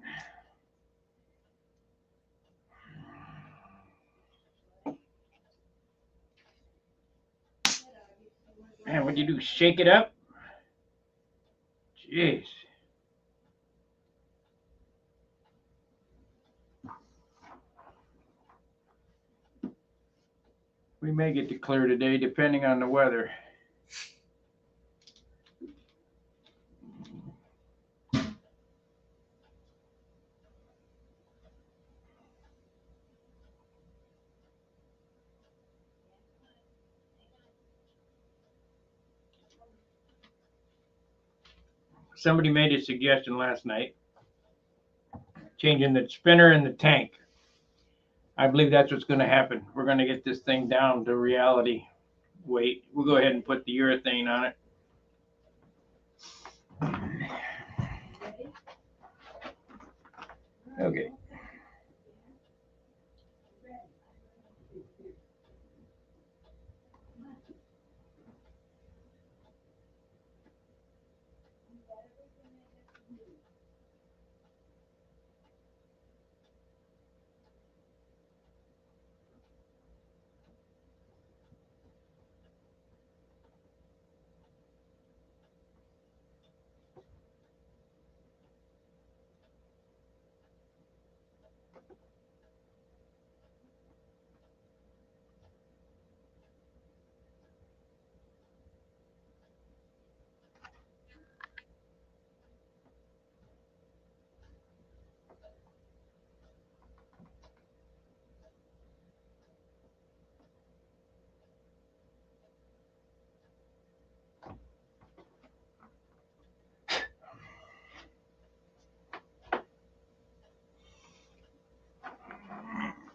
Man, what'd you do? Shake it up? Jeez. We may get to clear today, depending on the weather. Somebody made a suggestion last night, changing the spinner and the tank. I believe that's what's going to happen. We're going to get this thing down to reality weight. We'll go ahead and put the urethane on it. Okay.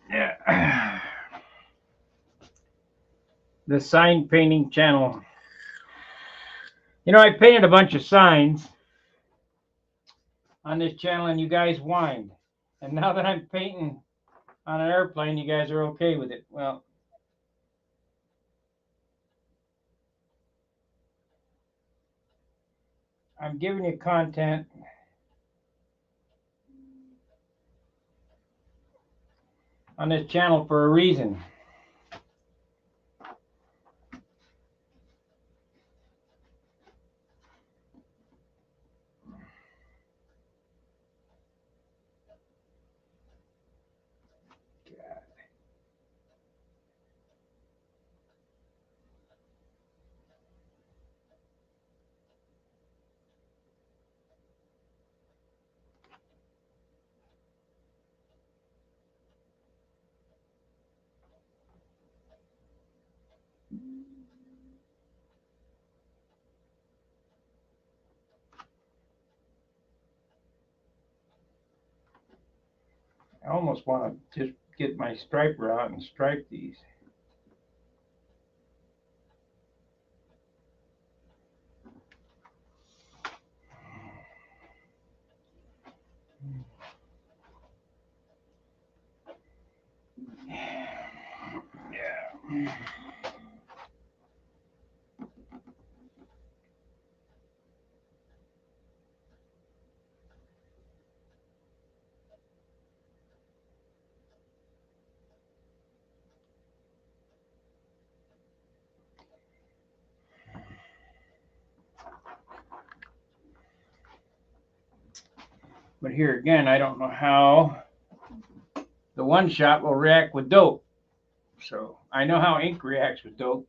Yeah. The sign painting channel. You know, I painted a bunch of signs on this channel and you guys whined. And now that I'm painting on an airplane, you guys are okay with it. Well, I'm giving you content on this channel for a reason. I almost want to just get my striper out and stripe these. Yeah. But here again, I don't know how the one shot will react with dope. So I know how ink reacts with dope.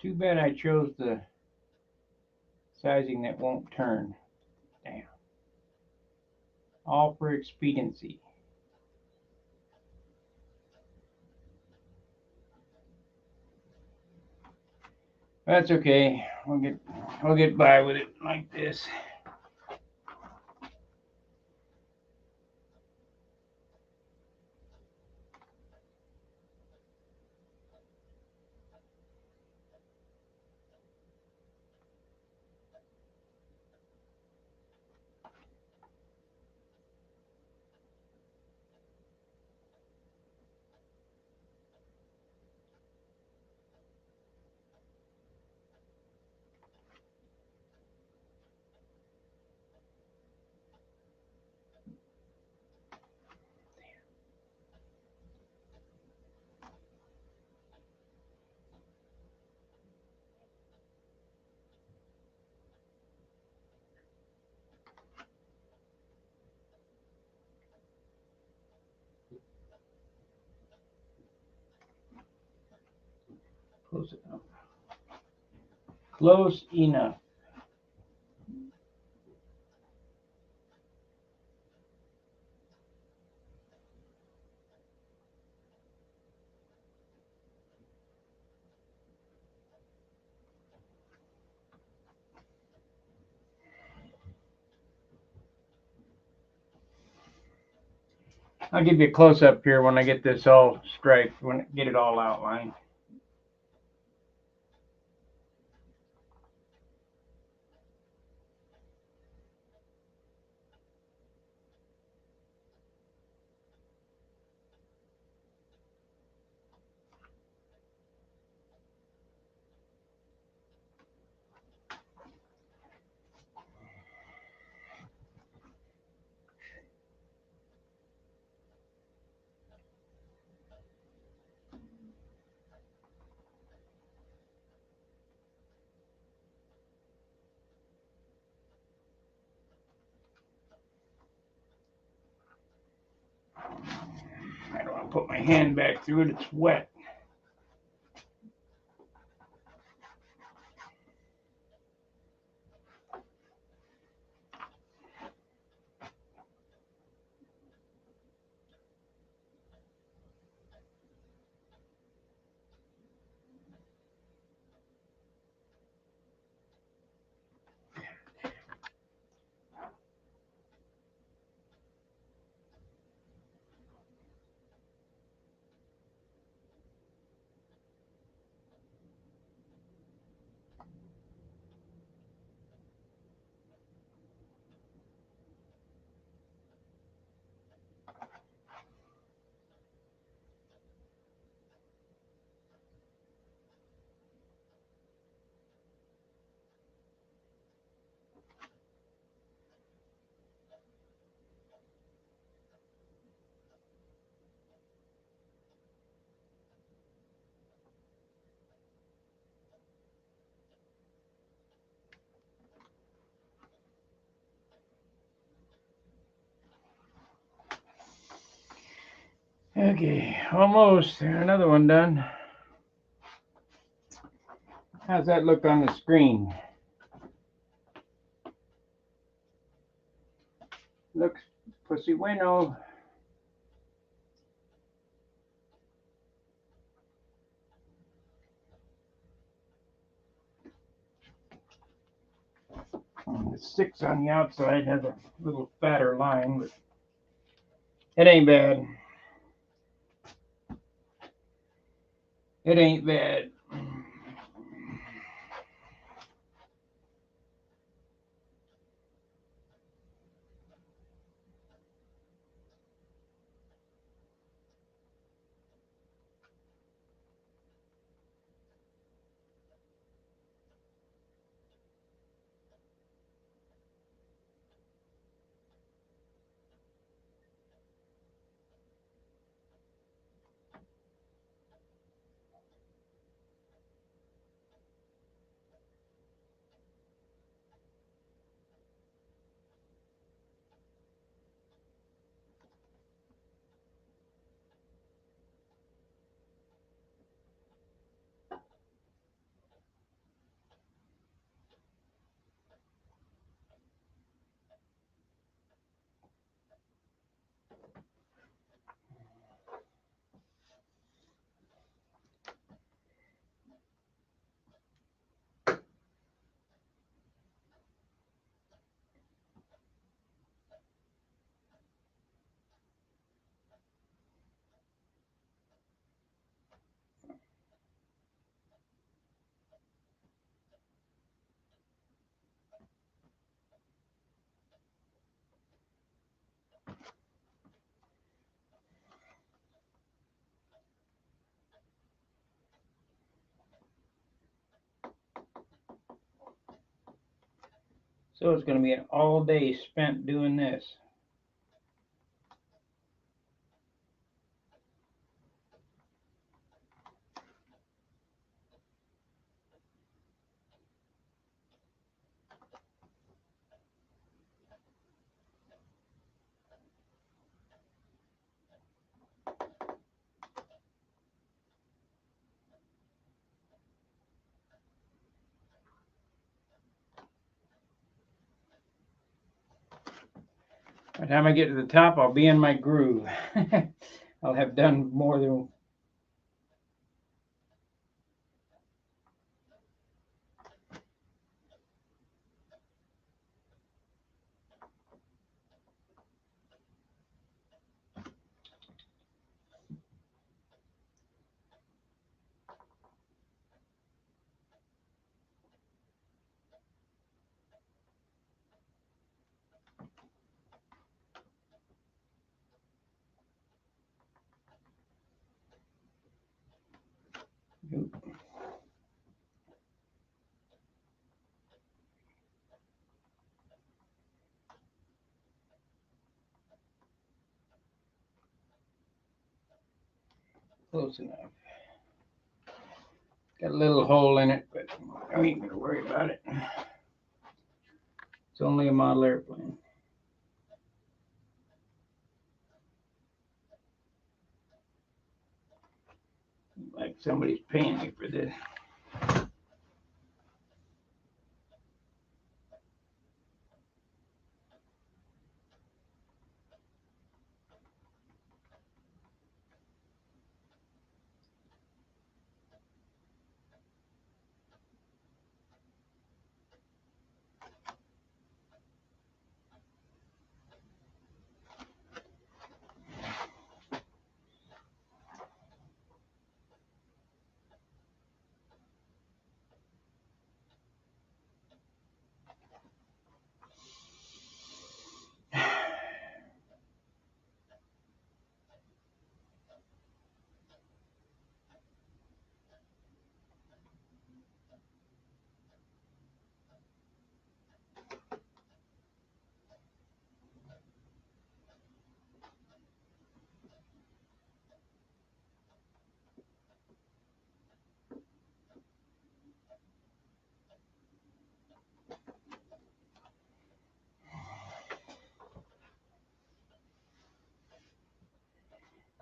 Too bad I chose the sizing that won't turn. Damn. All for expediency. That's okay. We'll get by with it like this. Close it up. Close enough. I'll give you a close up here when I get this all striped, when I get it all outlined. I don't want to put my hand back through it, it's wet. Okay, almost. Another one done. How's that look on the screen? Looks pussy bueno. The 6 on the outside has a little fatter line, but it ain't bad. It ain't bad. So it's going to be an all day spent doing this. By the time I get to the top, I'll be in my groove. I'll have done more than. Close enough. Got a little hole in it, but I ain't gonna worry about it. It's only a model airplane. Like somebody's paying me for this.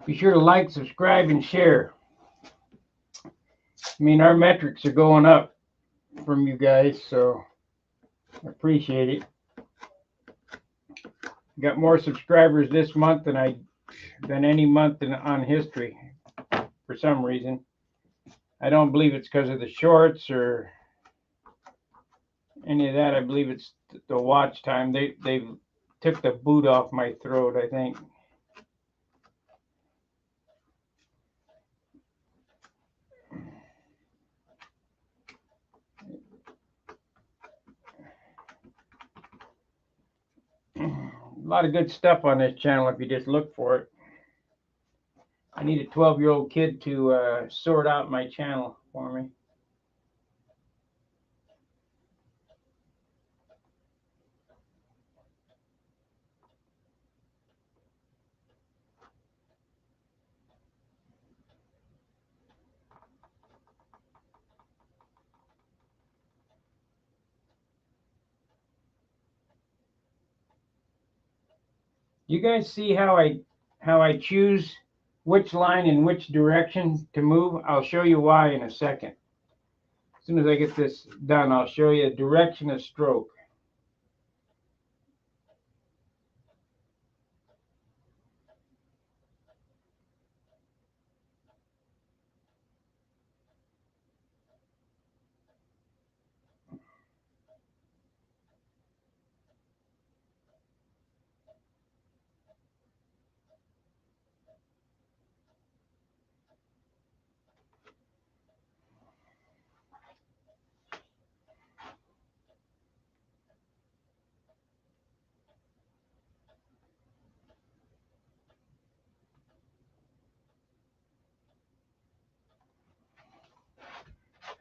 Be sure to like, subscribe, and share. I mean, our metrics are going up from you guys, so I appreciate it. Got more subscribers this month than any month on history for some reason. I don't believe it's because of the shorts or any of that. I believe it's the watch time. They took the boot off my throat, I think. A lot of good stuff on this channel if you just look for it. I need a 12-year-old kid to sort out my channel for me. You guys see how I choose which line in which direction to move? I'll show you why in a second. As soon as I get this done, I'll show you a direction of stroke.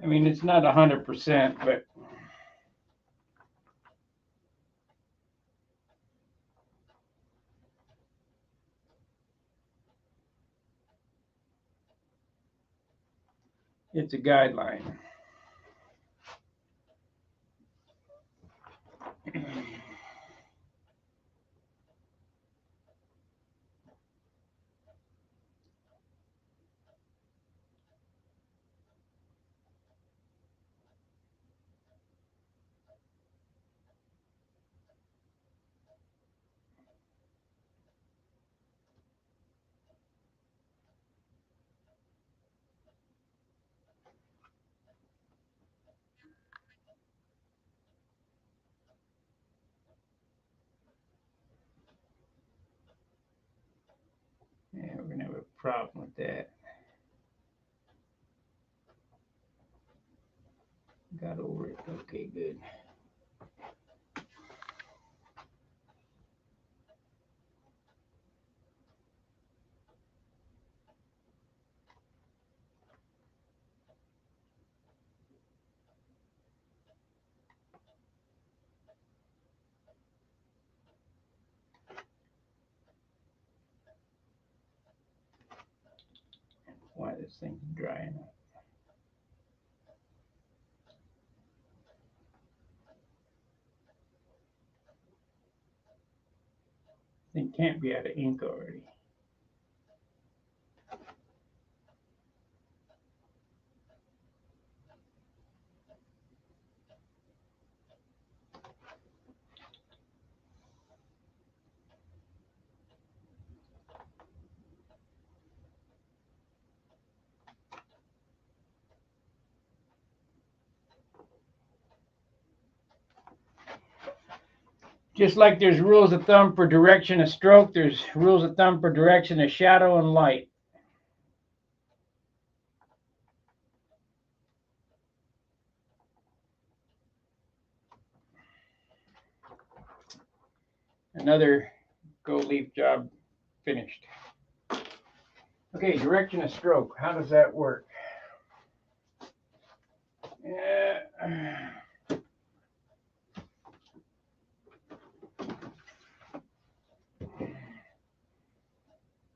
I mean, it's not 100%, but it's a guideline. Yeah, we're gonna have a problem with that. Got over it. Okay, good. Why this thing's drying up. Thing can't be out of ink already. Just like there's rules of thumb for direction of stroke, there's rules of thumb for direction of shadow and light. Another gold leaf job finished. Okay, direction of stroke. How does that work?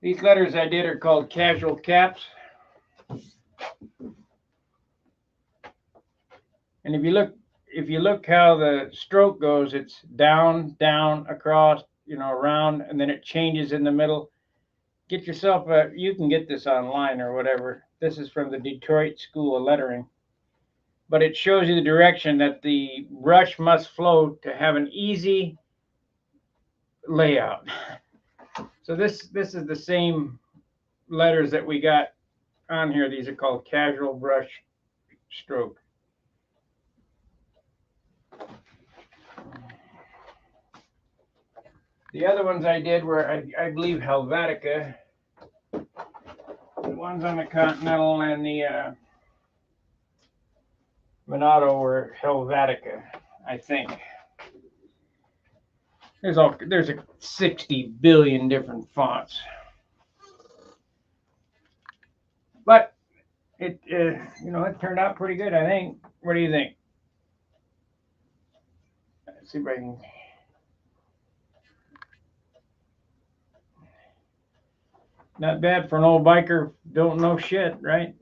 These letters I did are called casual caps. And if you look how the stroke goes, it's down, down, across, around, and then it changes in the middle. get yourself a, you can get this online or whatever. This is from the Detroit School of Lettering. But it shows you the direction that the brush must flow to have an easy layout. So this is the same letters that we got on here. These are called casual brush stroke. The other ones I did were, I believe, Helvetica. The ones on the Continental and the Monado were Helvetica, I think. There's a 60 billion different fonts, but it it turned out pretty good, I think. What do you think? Let's see if I can. Not bad for an old biker. Don't know shit, right?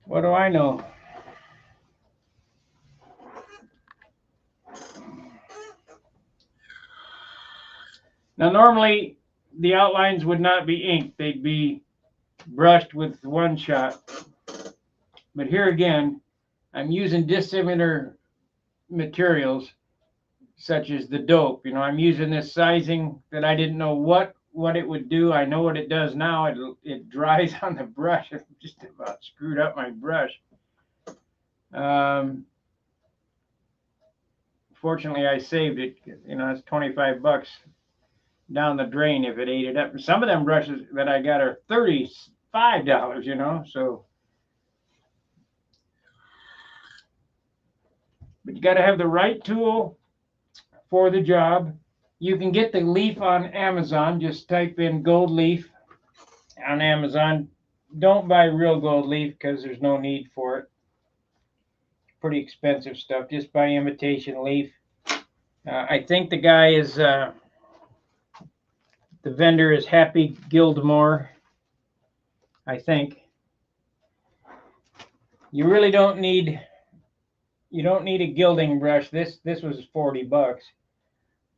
What do I know? Now, normally the outlines would not be inked. They'd be brushed with one shot. But here again, I'm using dissimilar materials such as the dope. I'm using this sizing that I didn't know what it would do. I know what it does now. It dries on the brush. It just about screwed up my brush. Fortunately, I saved it. It's 25 bucks down the drain if it ate it up. Some of them brushes that I got are $35, so. But you got to have the right tool for the job. You can get the leaf on Amazon. Just type in gold leaf on Amazon. Don't buy real gold leaf because there's no need for it. Pretty expensive stuff. Just buy imitation leaf. I think the guy is, the vendor is Happy Gildmore, I think. You really don't need, a gilding brush. This was 40 bucks.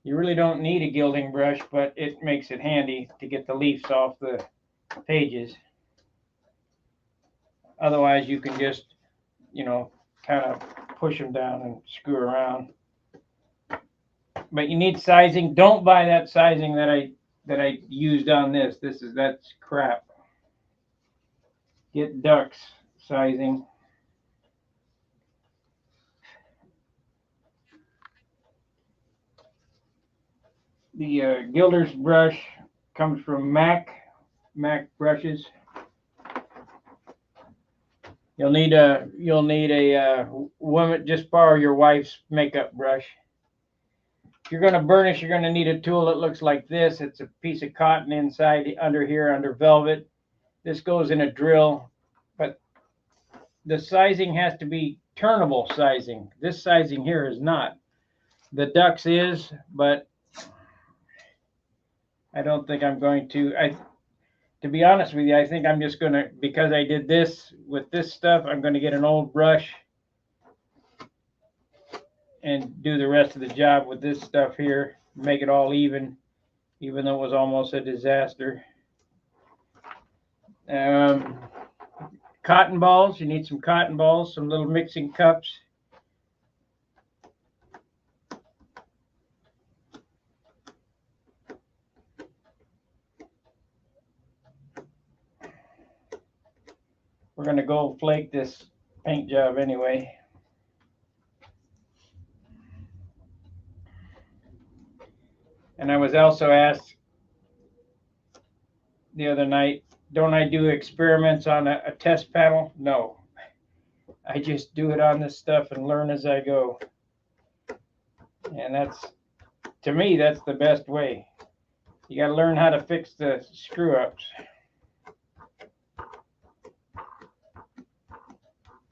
You really don't need a gilding brush, but it makes it handy to get the leaves off the pages. Otherwise, you can just, kind of push them down and screw around. But you need sizing. Don't buy that sizing that I used on this. That's crap. Get ducks sizing. The Gilder's brush comes from Mac brushes. You'll need a woman. Just borrow your wife's makeup brush. If you're going to burnish, you're going to need a tool that looks like this. It's a piece of cotton inside under here, under velvet. This goes in a drill, but the sizing has to be turnable sizing. This sizing here is not. The ducks is, but I don't think I'm going to. To be honest with you, I think I'm just going to, because I did this with this stuff, I'm going to get an old brush and do the rest of the job with this stuff here, make it all even though it was almost a disaster. Cotton balls, you need some cotton balls, some little mixing cups. We're going to go flake this paint job anyway. And I was also asked the other night, don't I do experiments on a test panel? No. I just do it on this stuff and learn as I go. And to me, that's the best way. You got to learn how to fix the screw-ups.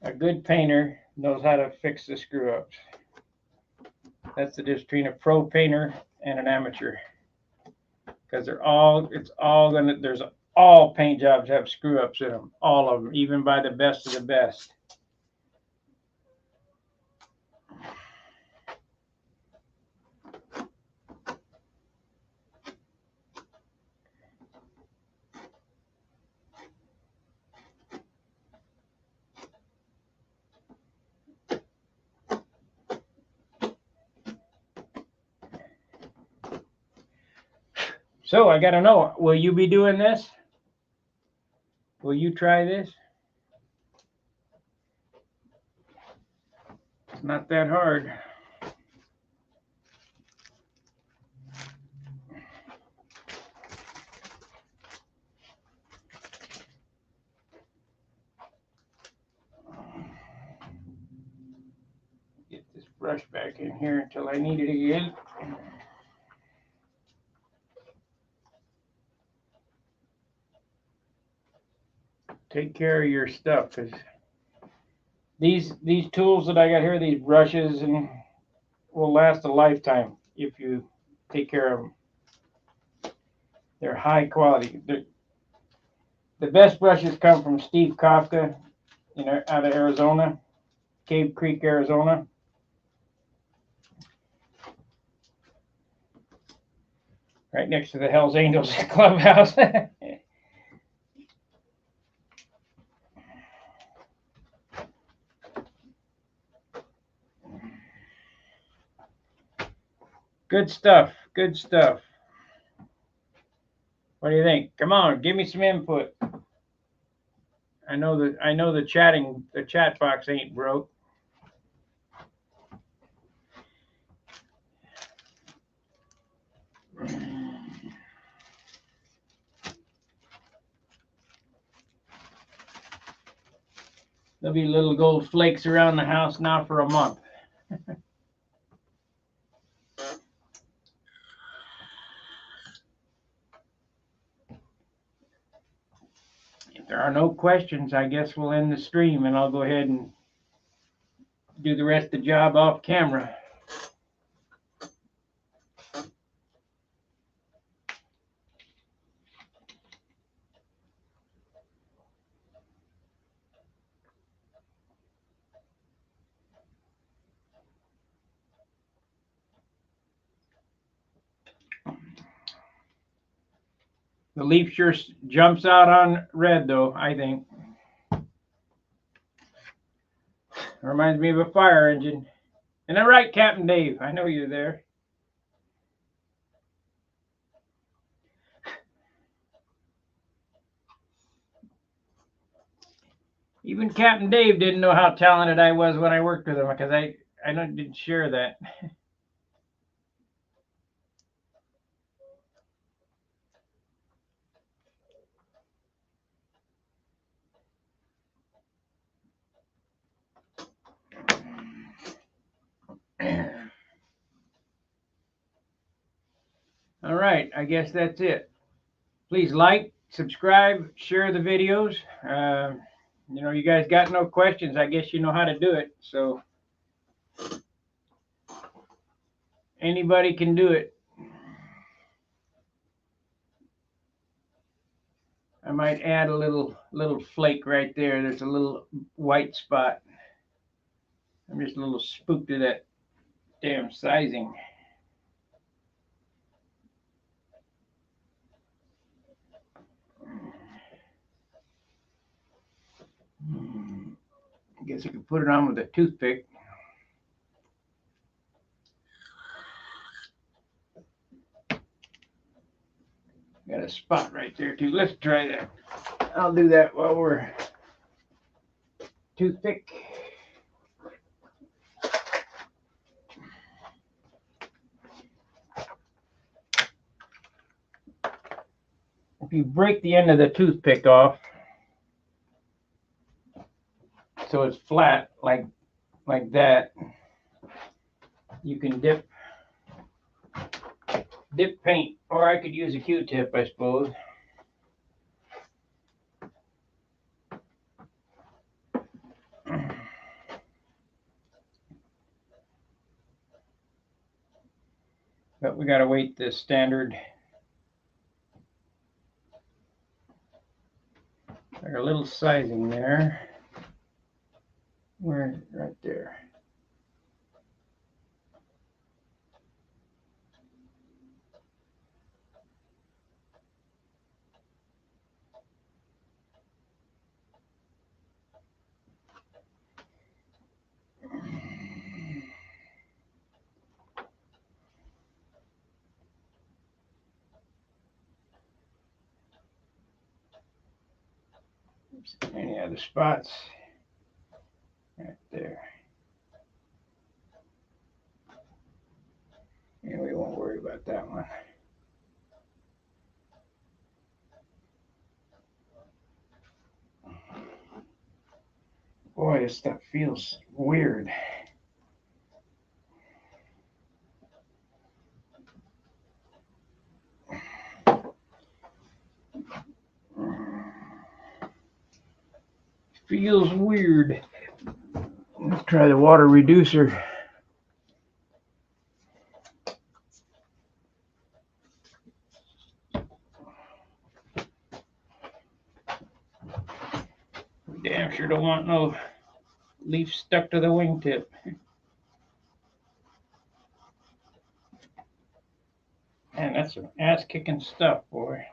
A good painter knows how to fix the screw-ups. That's the difference between a pro painter and an amateur, because there's all paint jobs have screw ups in them, all of them, even by the best of the best. So I gotta know, will you be doing this? Will you try this? It's not that hard. Get this brush back in here until I need it again. Take care of your stuff, because these tools that I got here, these brushes, and will last a lifetime if you take care of them. They're high quality. The best brushes come from Steve Kafka, out of Arizona, Cave Creek, Arizona. Right next to the Hells Angels clubhouse. Good stuff. Good stuff. What do you think? Come on, give me some input. I know the chat box ain't broke. There'll be little gold flakes around the house now for a month. If there are no questions, I guess we'll end the stream and I'll go ahead and do the rest of the job off camera. The leaf sure jumps out on red, though, I think. Reminds me of a fire engine. And I'm right, Captain Dave. I know you're there. Even Captain Dave didn't know how talented I was when I worked with him, because I didn't share that. All right, I guess that's it. Please like, subscribe, share the videos. You guys got no questions. I guess you know how to do it. So anybody can do it. I might add a little flake right there. There's a little white spot. I'm just a little spooked at that damn sizing. I guess I could put it on with a toothpick. Got a spot right there too. Let's try that. I'll do that while we're toothpick. If you break the end of the toothpick off so it's flat like that, you can dip paint, or I could use a Q-tip, I suppose. But we gotta wait this standard. Like a little sizing there. Where? Right there. Any other spots? Right there. And we won't worry about that one. Boy, this stuff feels weird. Feels weird. Let's try the water reducer. Damn sure don't want no leaf stuck to the wingtip. Man, that's some ass-kicking stuff, boy.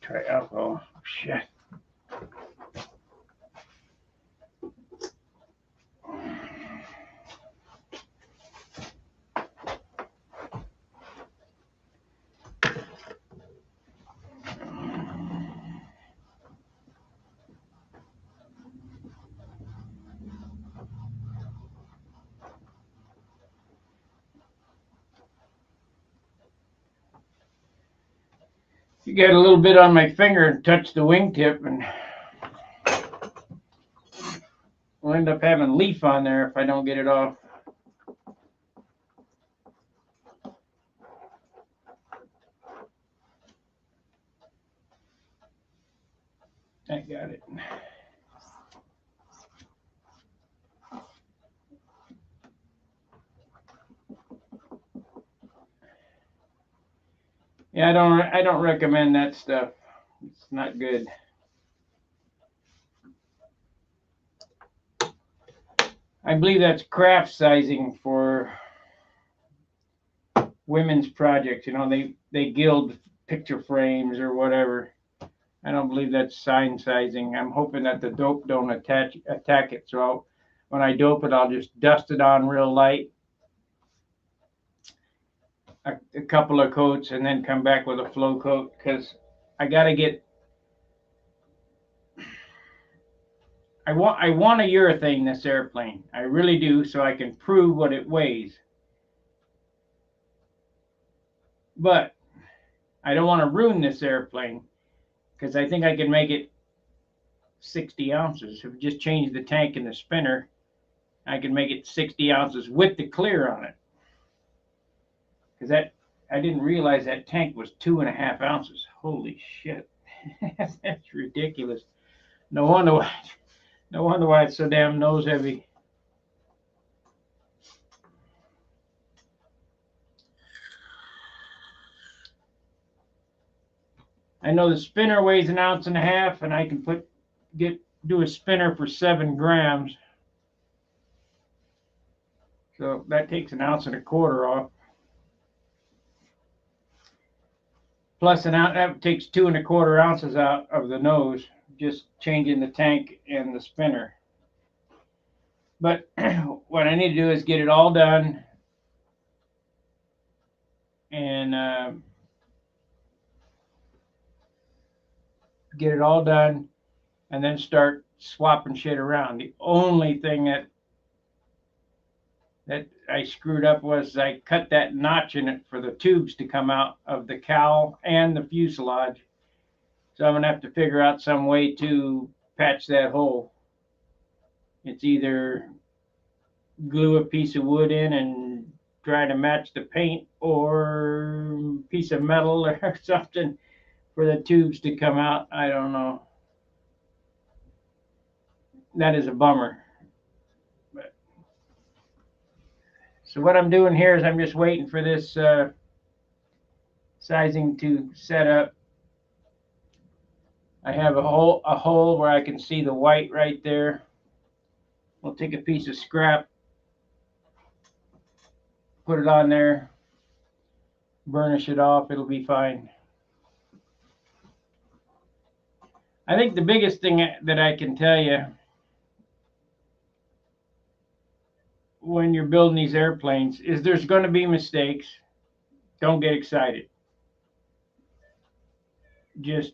Try alcohol. Shit. You get a little bit on my finger and touch the wingtip, and we'll end up having leaf on there if I don't get it off. I got it. Yeah, I don't recommend that stuff. It's not good. I believe that's craft sizing for women's projects. You know, they gild picture frames or whatever. I don't believe that's sign sizing. I'm hoping that the dope don't attack it. So when I dope it, I'll just dust it on real light, a couple of coats, and then come back with a flow coat, because I got to get. I want to urethane this airplane. I really do, so I can prove what it weighs. But I don't want to ruin this airplane, because I think I can make it 60 ounces. If we just change the tank and the spinner, I can make it 60 ounces with the clear on it. Because that, I didn't realize that tank was 2.5 ounces. Holy shit. That's ridiculous. No wonder why it's so damn nose heavy. I know the spinner weighs 1.5 ounces, and I can do a spinner for 7 grams. So that takes 1.25 ounces off. Plus that takes 2.25 ounces out of the nose, just changing the tank and the spinner. But what I need to do is get it all done, and then start swapping shit around. The only thing that I screwed up was I cut that notch in it for the tubes to come out of the cowl and the fuselage. So I'm gonna have to figure out some way to patch that hole. It's either glue a piece of wood in and try to match the paint, or piece of metal or something for the tubes to come out. I don't know. That is a bummer. But, so what I'm doing here is I'm just waiting for this sizing to set up. I have a hole where I can see the white right there. We'll take a piece of scrap, put it on there, burnish it off, it'll be fine. I think the biggest thing that I can tell you when you're building these airplanes is there's going to be mistakes. Don't get excited. Just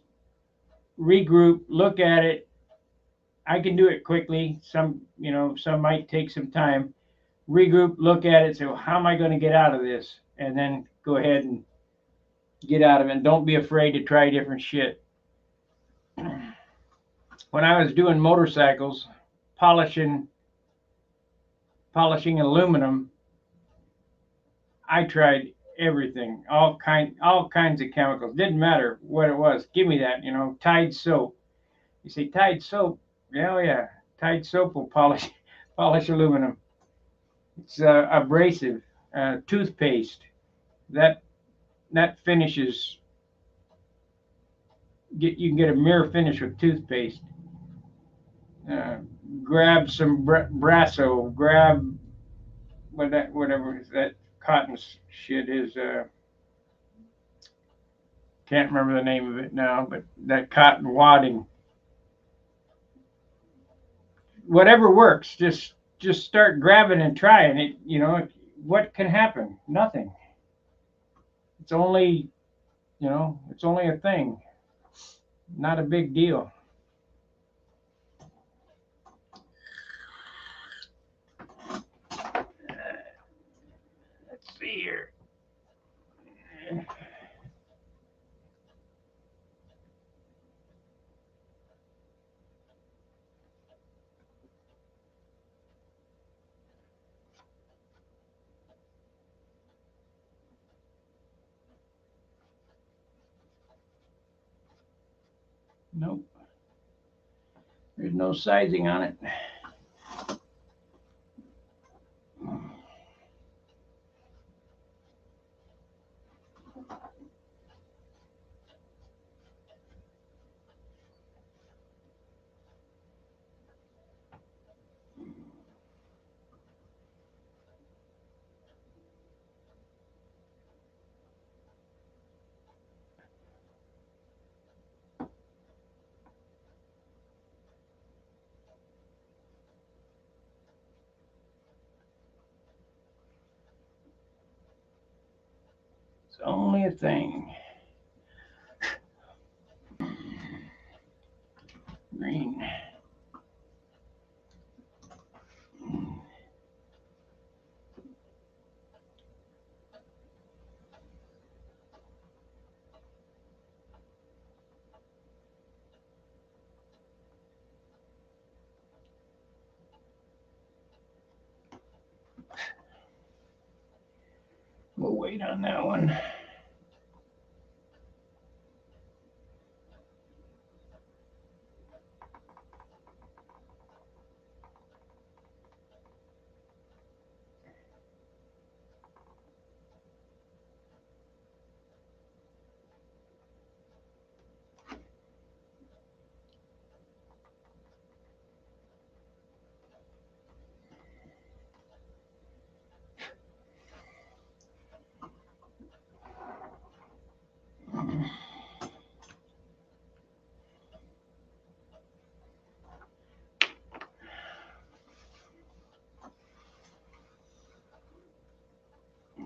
regroup, look at it. I can do it quickly. Some might take some time. Regroup, look at it. So how am I going to get out of this? And then go ahead and get out of it. And don't be afraid to try different shit. When I was doing motorcycles, polishing aluminum, I tried everything, all kinds of chemicals. Didn't matter what it was. Give me that, Tide soap. You say Tide soap? Yeah, oh yeah. Tide soap will polish aluminum. It's abrasive. Toothpaste. That finishes. You can get a mirror finish with toothpaste. Uh, Grab some Brasso. Grab whatever that cotton shit is. Can't remember the name of it now, but that cotton wadding. Whatever works. Just start grabbing and trying it. What can happen? Nothing. It's only it's only a thing. Not a big deal. Let's see here. Nope. There's no sizing on it. It's only a thing. Green. We'll wait on that one.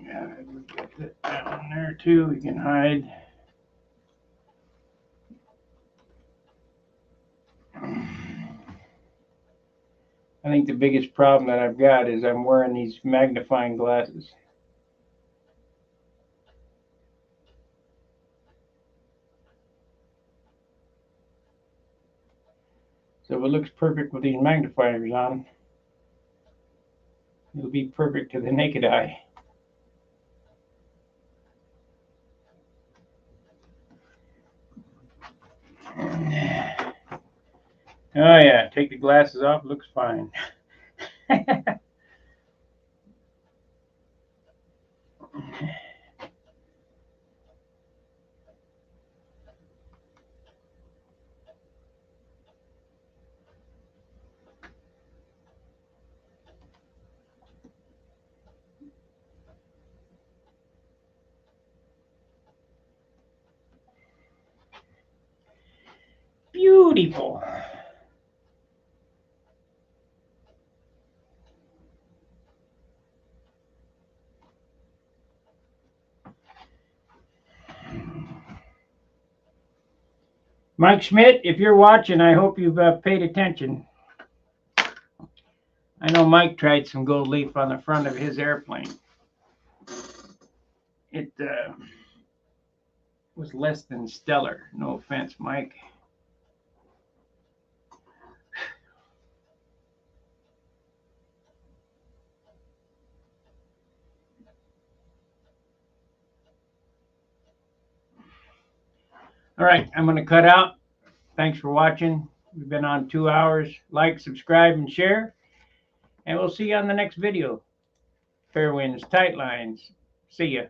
Yeah, we get that down there too. We can hide. I think the biggest problem that I've got is I'm wearing these magnifying glasses. So if it looks perfect with these magnifiers on, it'll be perfect to the naked eye. Oh yeah, take the glasses off, looks fine. Beautiful. Mike Schmidt, if you're watching, I hope you've paid attention. I know Mike tried some gold leaf on the front of his airplane. It was less than stellar. No offense, Mike. All right, I'm going to cut out. Thanks for watching. We've been on 2 hours. Like, subscribe, and share. And we'll see you on the next video. Fair winds, tight lines. See ya.